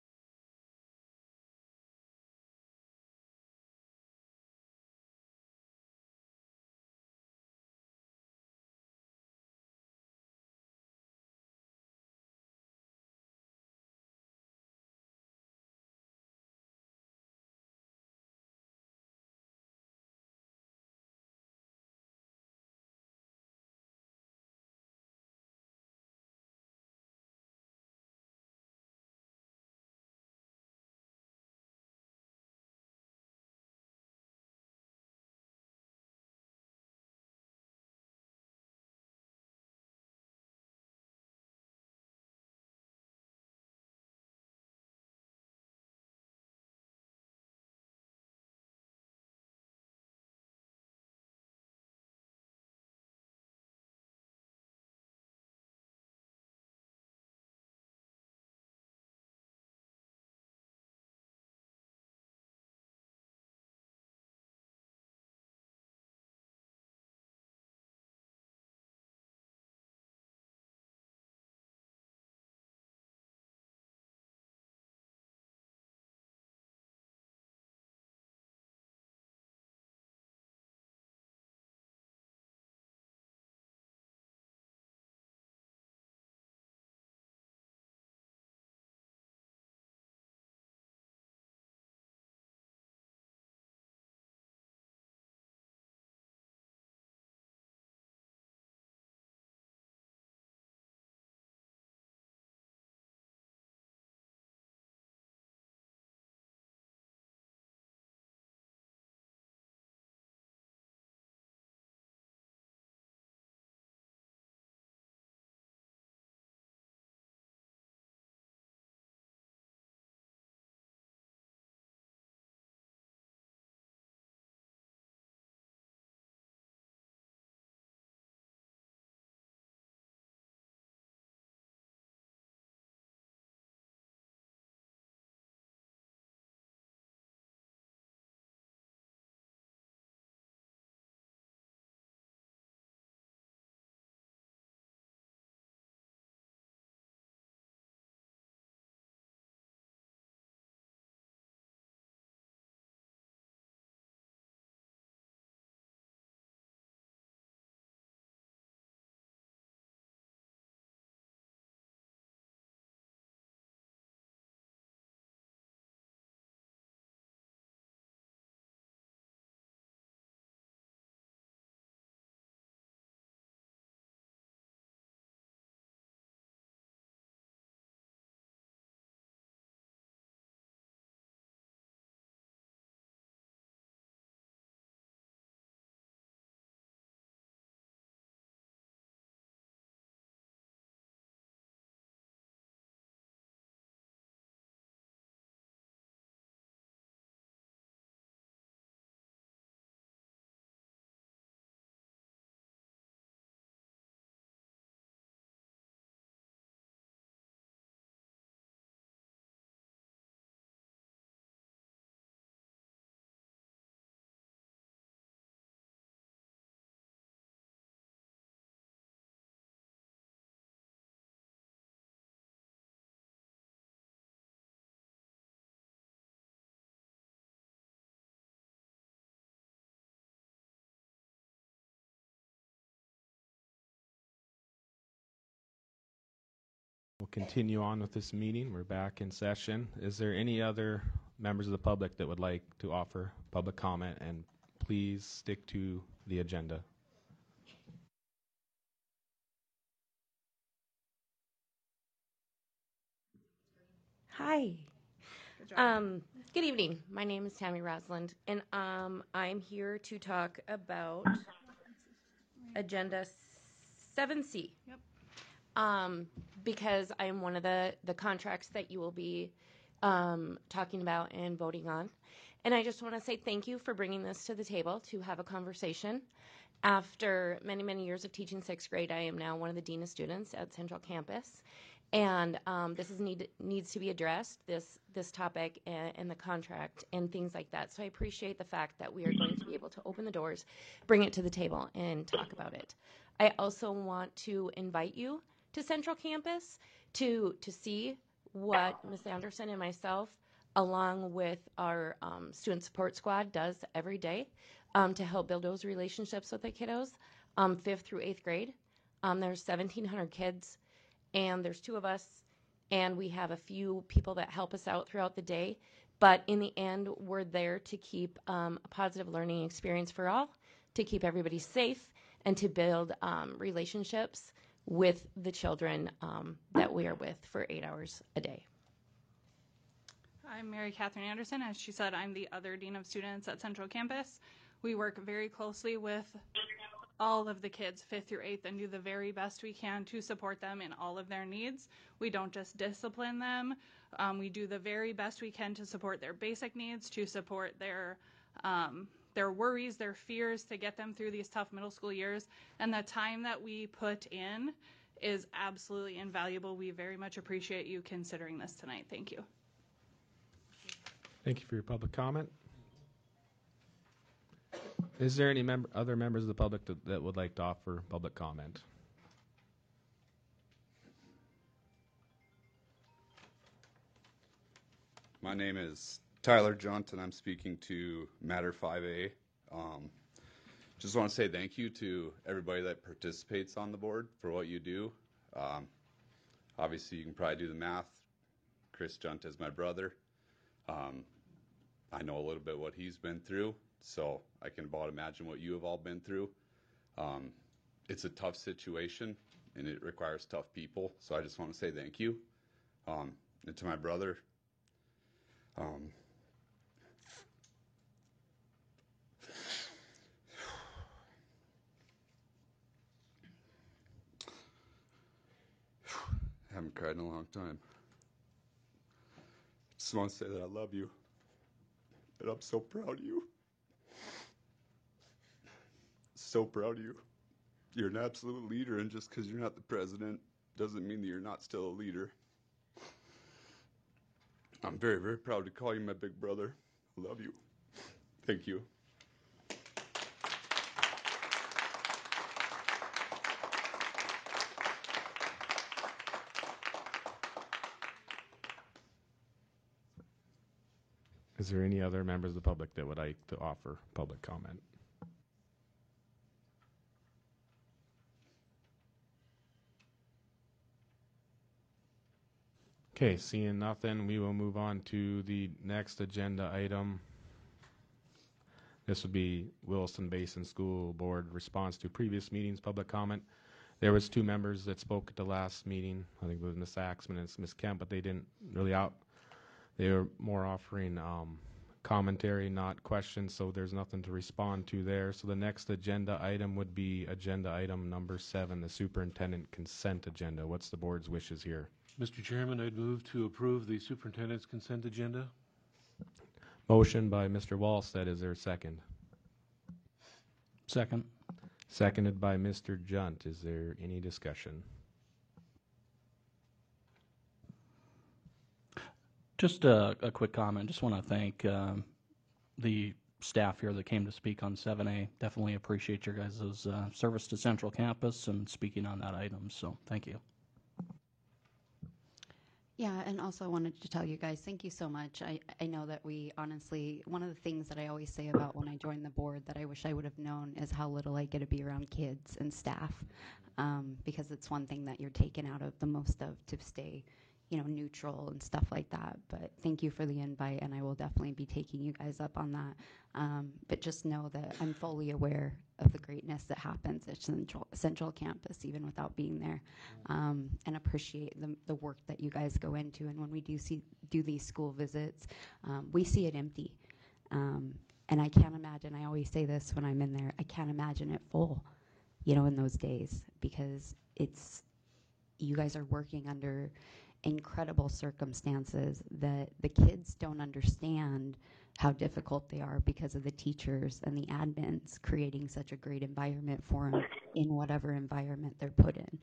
We'll continue on with this meeting. We're back in session. Is there any other members of the public that would like to offer public comment? And please stick to the agenda. Hi. Good evening. My name is Tammy Rosland, and I'm here to talk about Agenda 7C. Yep. Because I'm one of the contracts that you will be talking about and voting on. And I just want to say thank you for bringing this to the table to have a conversation. After many, many years of teaching sixth grade, I am now one of the dean of students at Central Campus. And this needs to be addressed, this topic and the contract and things like that. So I appreciate the fact that we are going to be able to open the doors, bring it to the table, and talk about it. I also want to invite you to Central Campus to see what Ms. Anderson and myself, along with our student support squad, does every day to help build those relationships with the kiddos, 5th through 8th grade. There's 1,700 kids. And there's 2 of us, and we have a few people that help us out throughout the day. But in the end, we're there to keep a positive learning experience for all, to keep everybody safe, and to build relationships with the children that we are with for 8 hours a day. I'm Mary Catherine Anderson. As she said, I'm the other Dean of Students at Central Campus. We work very closely with all of the kids 5th through 8th and do the very best we can to support them in all of their needs. We don't just discipline them. We do the very best we can to support their basic needs, to support their worries, their fears, to get them through these tough middle school years. And the time that we put in is absolutely invaluable. We very much appreciate you considering this tonight. Thank you. Thank you for your public comment. Is there any other members of the public that would like to offer public comment? My name is Tyler Junt, and I'm speaking to Matter 5A. Just want to say thank you to everybody that participates on the board for what you do. Obviously, you can probably do the math. Chris Junt is my brother. I know a little bit what he's been through, so I can about imagine what you have all been through. It's a tough situation, and it requires tough people, so I just want to say thank you. And to my brother, I haven't cried in a long time. Just want to say that I love you, that I'm so proud of you. So proud of you. You're an absolute leader, and just because you're not the president doesn't mean that you're not still a leader. I'm very, very proud to call you my big brother. I love you. Thank you. Is there any other members of the public that would like to offer public comment? Okay, seeing nothing, we will move on to the next agenda item. This would be Williston Basin School Board response to previous meetings, public comment. There was 2 members that spoke at the last meeting. I think it was Ms. Axman and Ms. Kemp, but they didn't really they were more offering commentary, not questions, so there's nothing to respond to there. So the next agenda item would be agenda item number 7, the superintendent consent agenda. What's the board's wishes here? Mr. Chairman, I'd move to approve the superintendent's consent agenda. Motion by Mr. Wallstead. Is there a second? Second. Seconded by Mr. Junt. Is there any discussion? Just a quick comment. Just want to thank the staff here that came to speak on 7A. Definitely appreciate your guys' service to Central Campus and speaking on that item. So thank you. Yeah, and also I wanted to tell you guys, thank you so much. I know that we honestly, one of the things that I always say about when I joined the board that I wish I would have known is how little I get to be around kids and staff, because it's one thing that you're taken out of the most of to stay, you know, neutral and stuff like that. But thank you for the invite, and I will definitely be taking you guys up on that. But just know that I'm fully aware of the greatness that happens at Central Campus, even without being there, and appreciate the work that you guys go into. And when we do these school visits, we see it empty. And I can't imagine, I always say this when I'm in there, I can't imagine it full, you know, in those days, because you guys are working under incredible circumstances that the kids don't understand how difficult they are because of the teachers and the admins creating such a great environment for them in whatever environment they're put in.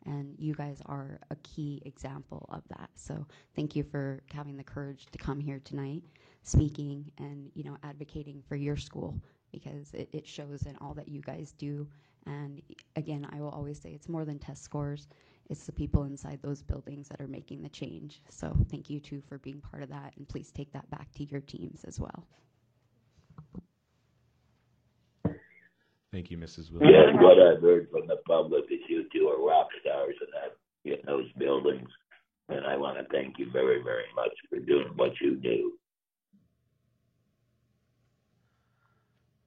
And you guys are a key example of that. So thank you for having the courage to come here tonight, speaking and, you know, advocating for your school, because it shows in all that you guys do. And again, I will always say it's more than test scores. It's the people inside those buildings that are making the change. So thank you too for being part of that, and please take that back to your teams as well. Thank you, Mrs. Williams. Yes, what I've heard from the public is you two are rock stars in those buildings, and I want to thank you very, very much for doing what you do.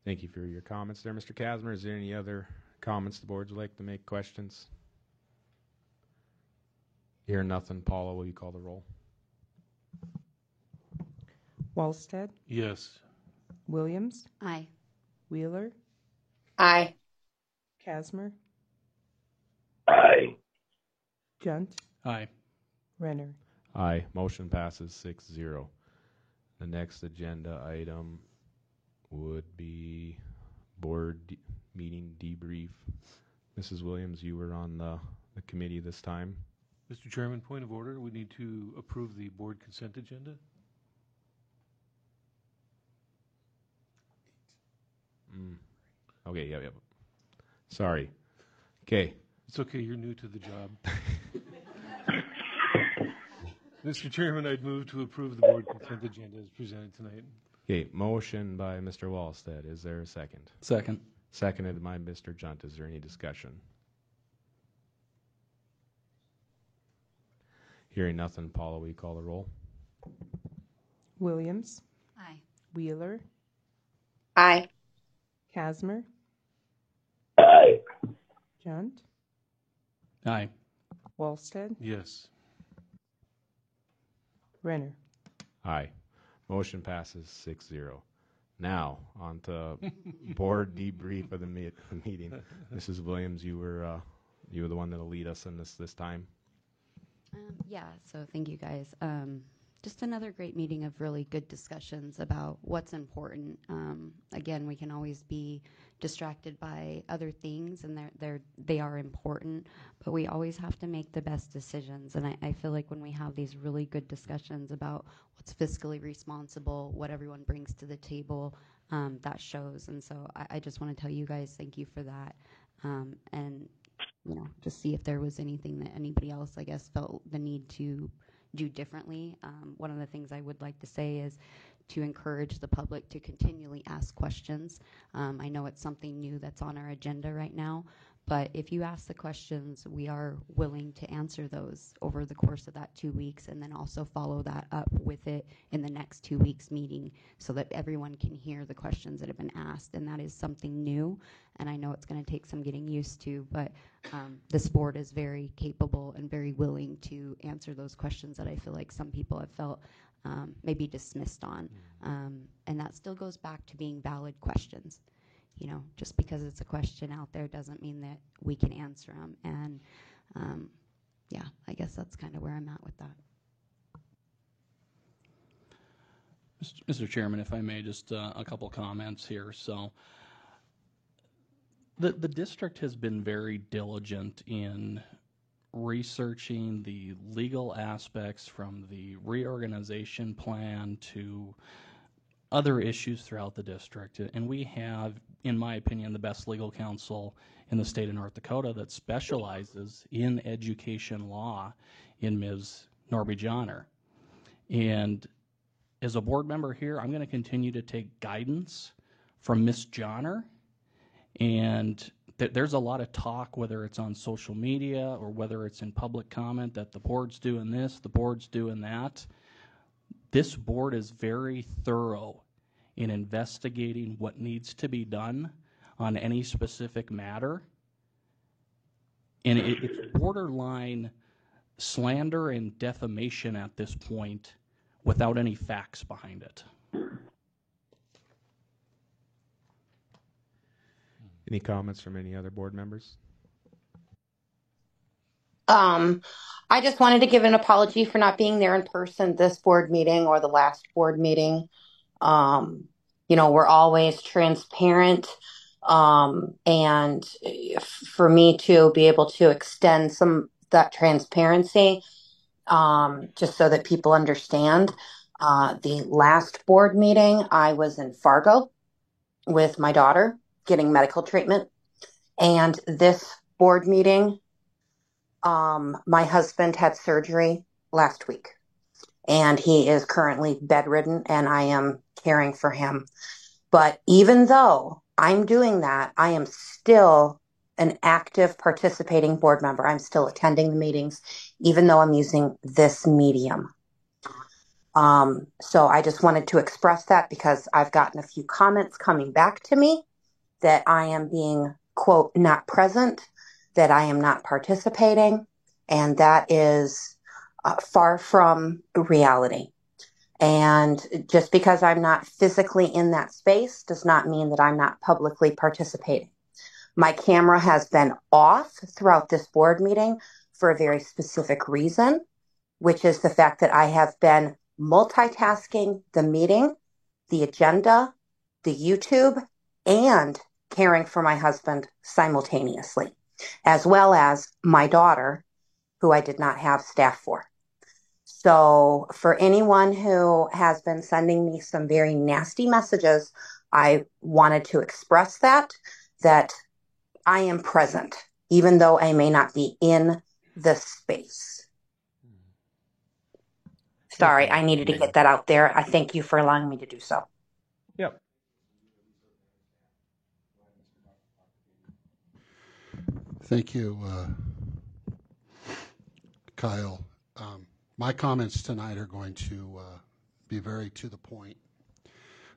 Thank you for your comments there, Mr. Kasmer. Is there any other comments the board would like to make, questions? Hear nothing. Paula, will you call the roll? Wallstead, Yes. Williams, Aye. Wheeler, Aye. Kasmer, Aye. Junt, Aye. Renner. Aye. Motion passes 6-0. The next agenda item would be board meeting debrief. Mrs. Williams, you were on the committee this time. Mr. Chairman, point of order. We need to approve the board consent agenda. Okay, yep. Sorry. Okay. It's okay, you're new to the job. Mr. Chairman, I'd move to approve the board consent agenda as presented tonight. Okay, motion by Mr. Wallstead. Is there a second? Second. Seconded by Mr. Junt. Is there any discussion? Hearing nothing, Paula, will you call the roll? Williams, Aye. Wheeler, Aye. Kasmer, Aye. Junt, Aye. Wallstead, Yes. Renner. Aye. Motion passes 6-0. Now, on to board debrief of the meeting. Mrs. Williams, you were the one that'll lead us in this time. Yeah, so thank you guys. Just another great meeting of really good discussions about what's important. Again, we can always be distracted by other things, and they are important, but we always have to make the best decisions. And I feel like when we have these really good discussions about what's fiscally responsible, what everyone brings to the table, that shows. And so I just want to tell you guys thank you for that. And you know, just see if there was anything that anybody else, I guess, felt the need to do differently. One of the things I would like to say is to encourage the public to continually ask questions. I know it's something new that's on our agenda right now, but if you ask the questions, we are willing to answer those over the course of that 2 weeks, and then also follow that up with it in the next 2 weeks meeting so that everyone can hear the questions that have been asked. And that is something new, and I know it's going to take some getting used to, but this board is very capable and very willing to answer those questions that I feel like some people have felt maybe dismissed on. And that still goes back to being valid questions. You know, just because it's a question out there doesn't mean that we can answer them. And yeah, I guess that's kind of where I'm at with that. Mr. Chairman, if I may, just a couple comments here. So the district has been very diligent in researching the legal aspects from the reorganization plan to other issues throughout the district. And we have, in my opinion, the best legal counsel in the state of North Dakota that specializes in education law in Ms. Norby Johnner. And as a board member here, I'm going to continue to take guidance from Miss Johnner. And there's a lot of talk, whether it's on social media or whether it's in public comment, that the board's doing this, the board's doing that. This board is very thorough in investigating what needs to be done on any specific matter. And it's borderline slander and defamation at this point without any facts behind it. Any comments from any other board members? I just wanted to give an apology for not being there in person this board meeting or the last board meeting. We're always transparent. And for me to be able to extend some that transparency, just so that people understand, the last board meeting, I was in Fargo with my daughter getting medical treatment. And this board meeting, my husband had surgery last week, and he is currently bedridden, and I am caring for him. But even though I'm doing that, I am still an active participating board member. I'm still attending the meetings, even though I'm using this medium. So I just wanted to express that because I've gotten a few comments coming back to me that I am being, quote, not present, that I am not participating, and that is far from reality. And just because I'm not physically in that space does not mean that I'm not publicly participating. My camera has been off throughout this board meeting for a very specific reason, which is the fact that I have been multitasking the meeting, the agenda, the YouTube, and caring for my husband simultaneously, as well as my daughter, who I did not have staff for. So for anyone who has been sending me some very nasty messages, I wanted to express that I am present, even though I may not be in the space. Sorry, I needed to get that out there. I thank you for allowing me to do so. Yep. Thank you, Kyle. My comments tonight are going to be very to the point.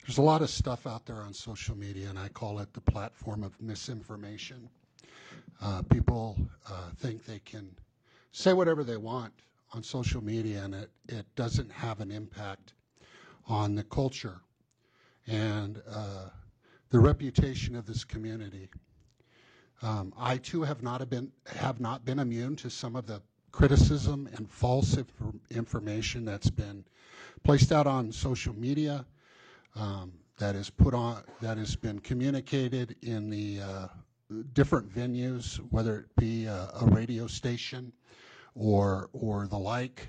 There's a lot of stuff out there on social media, and I call it the platform of misinformation. People think they can say whatever they want on social media, and it doesn't have an impact on the culture and the reputation of this community. I too have not been immune to some of the criticism and false information that's been placed out on social media, that has been communicated in the different venues, whether it be a radio station or the like.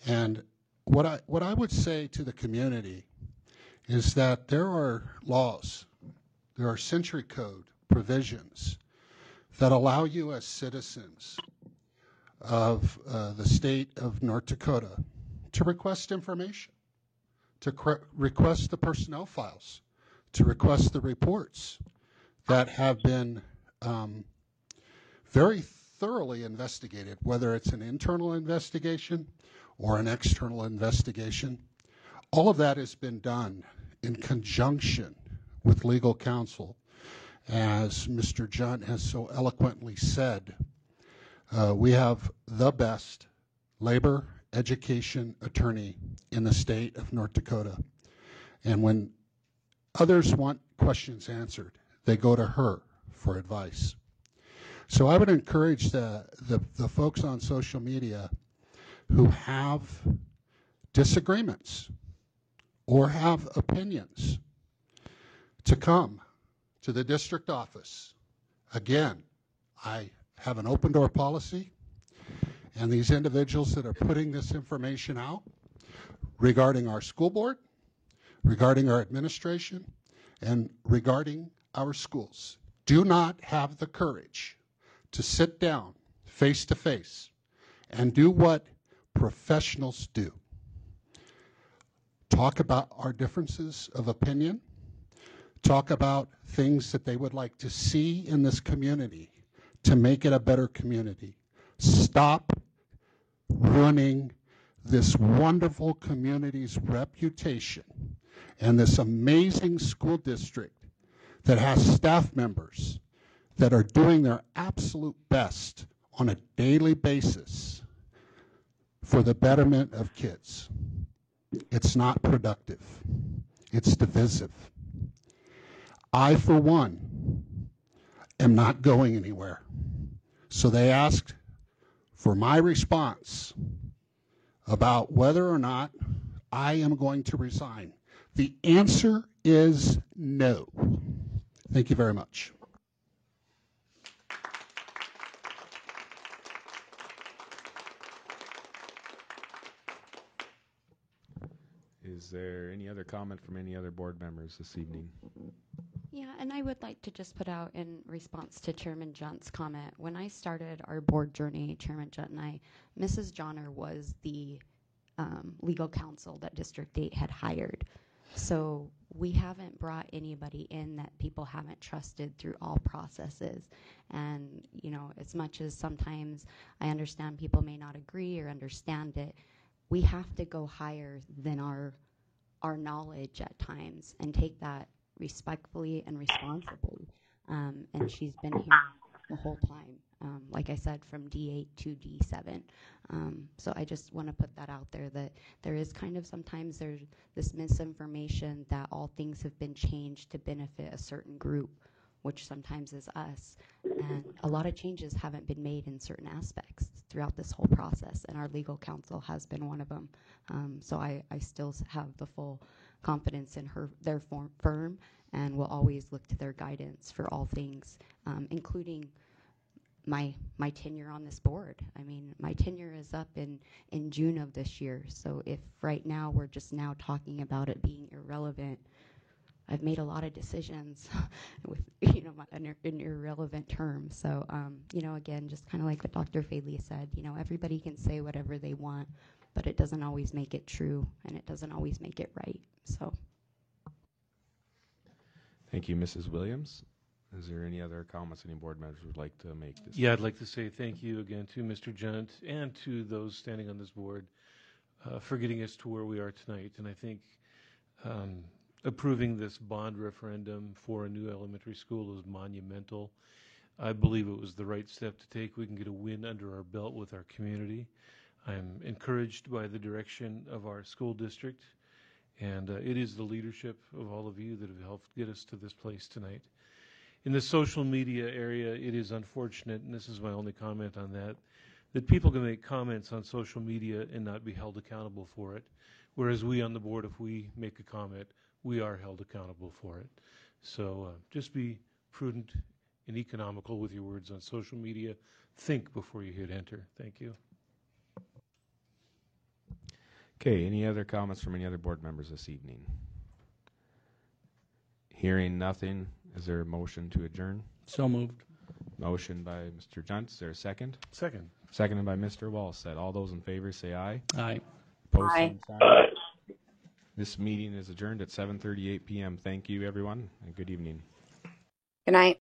And what I would say to the community is that there are laws, there are century code provisions that allow you as citizens of the state of North Dakota to request information, to request the personnel files, to request the reports that have been very thoroughly investigated, whether it's an internal investigation or an external investigation. All of that has been done in conjunction with legal counsel. As Mr. Junt has so eloquently said, we have the best labor education attorney in the state of North Dakota. And when others want questions answered, they go to her for advice. So I would encourage the folks on social media who have disagreements or have opinions to come to the district office. Again, I have an open door policy, and these individuals that are putting this information out regarding our school board, regarding our administration, and regarding our schools do not have the courage to sit down face to face and do what professionals do. Talk about our differences of opinion, talk about things that they would like to see in this community to make it a better community. Stop ruining this wonderful community's reputation and this amazing school district that has staff members that are doing their absolute best on a daily basis for the betterment of kids. It's not productive. It's divisive. I, for one, am not going anywhere. So they asked for my response about whether or not I am going to resign. The answer is no. Thank you very much. Is there any other comment from any other board members this evening? Yeah, and I would like to just put out in response to Chairman Junt's comment. When I started our board journey, Chairman Junt and I, Mrs. Johnner was the legal counsel that District 8 had hired. So we haven't brought anybody in that people haven't trusted through all processes. And, you know, as much as sometimes I understand people may not agree or understand it, we have to go higher than our knowledge at times and take that respectfully and responsibly. And she's been here the whole time, like I said, from D8 to D7. So I just want to put that out there, that there is kind of sometimes there's this misinformation that all things have been changed to benefit a certain group, which sometimes is us. And a lot of changes haven't been made in certain aspects throughout this whole process, and our legal counsel has been one of them. So I still have the full confidence in their firm, and will always look to their guidance for all things, including my tenure on this board. I mean, my tenure is up in June of this year. So if right now we're just now talking about it being irrelevant, I've made a lot of decisions with, you know, in irrelevant terms. So, you know, again, just kind of like what Dr. Faley said, you know, everybody can say whatever they want, but it doesn't always make it true, and it doesn't always make it right. So. Thank you, Mrs. Williams. Is there any other comments any board members would like to make? Yeah, I'd like to say thank you again to Mr. Junt and to those standing on this board for getting us to where we are tonight. And I think approving this bond referendum for a new elementary school is monumental. I believe it was the right step to take. We can get a win under our belt with our community. I'm encouraged by the direction of our school district, and it is the leadership of all of you that have helped get us to this place tonight. In the social media area, it is unfortunate, and this is my only comment on that, that people can make comments on social media and not be held accountable for it, whereas we on the board, if we make a comment, we are held accountable for it. So just be prudent and economical with your words on social media. Think before you hit enter. Thank you. Okay, any other comments from any other board members this evening? Hearing nothing, is there a motion to adjourn? So moved. Motion by Mr. Junt. Is there a second? Second. Seconded by Mr. Wallstead. All those in favor say aye. Aye. Opposed, Aye. same sign. This meeting is adjourned at 7:38 p.m. Thank you, everyone, and good evening. Good night.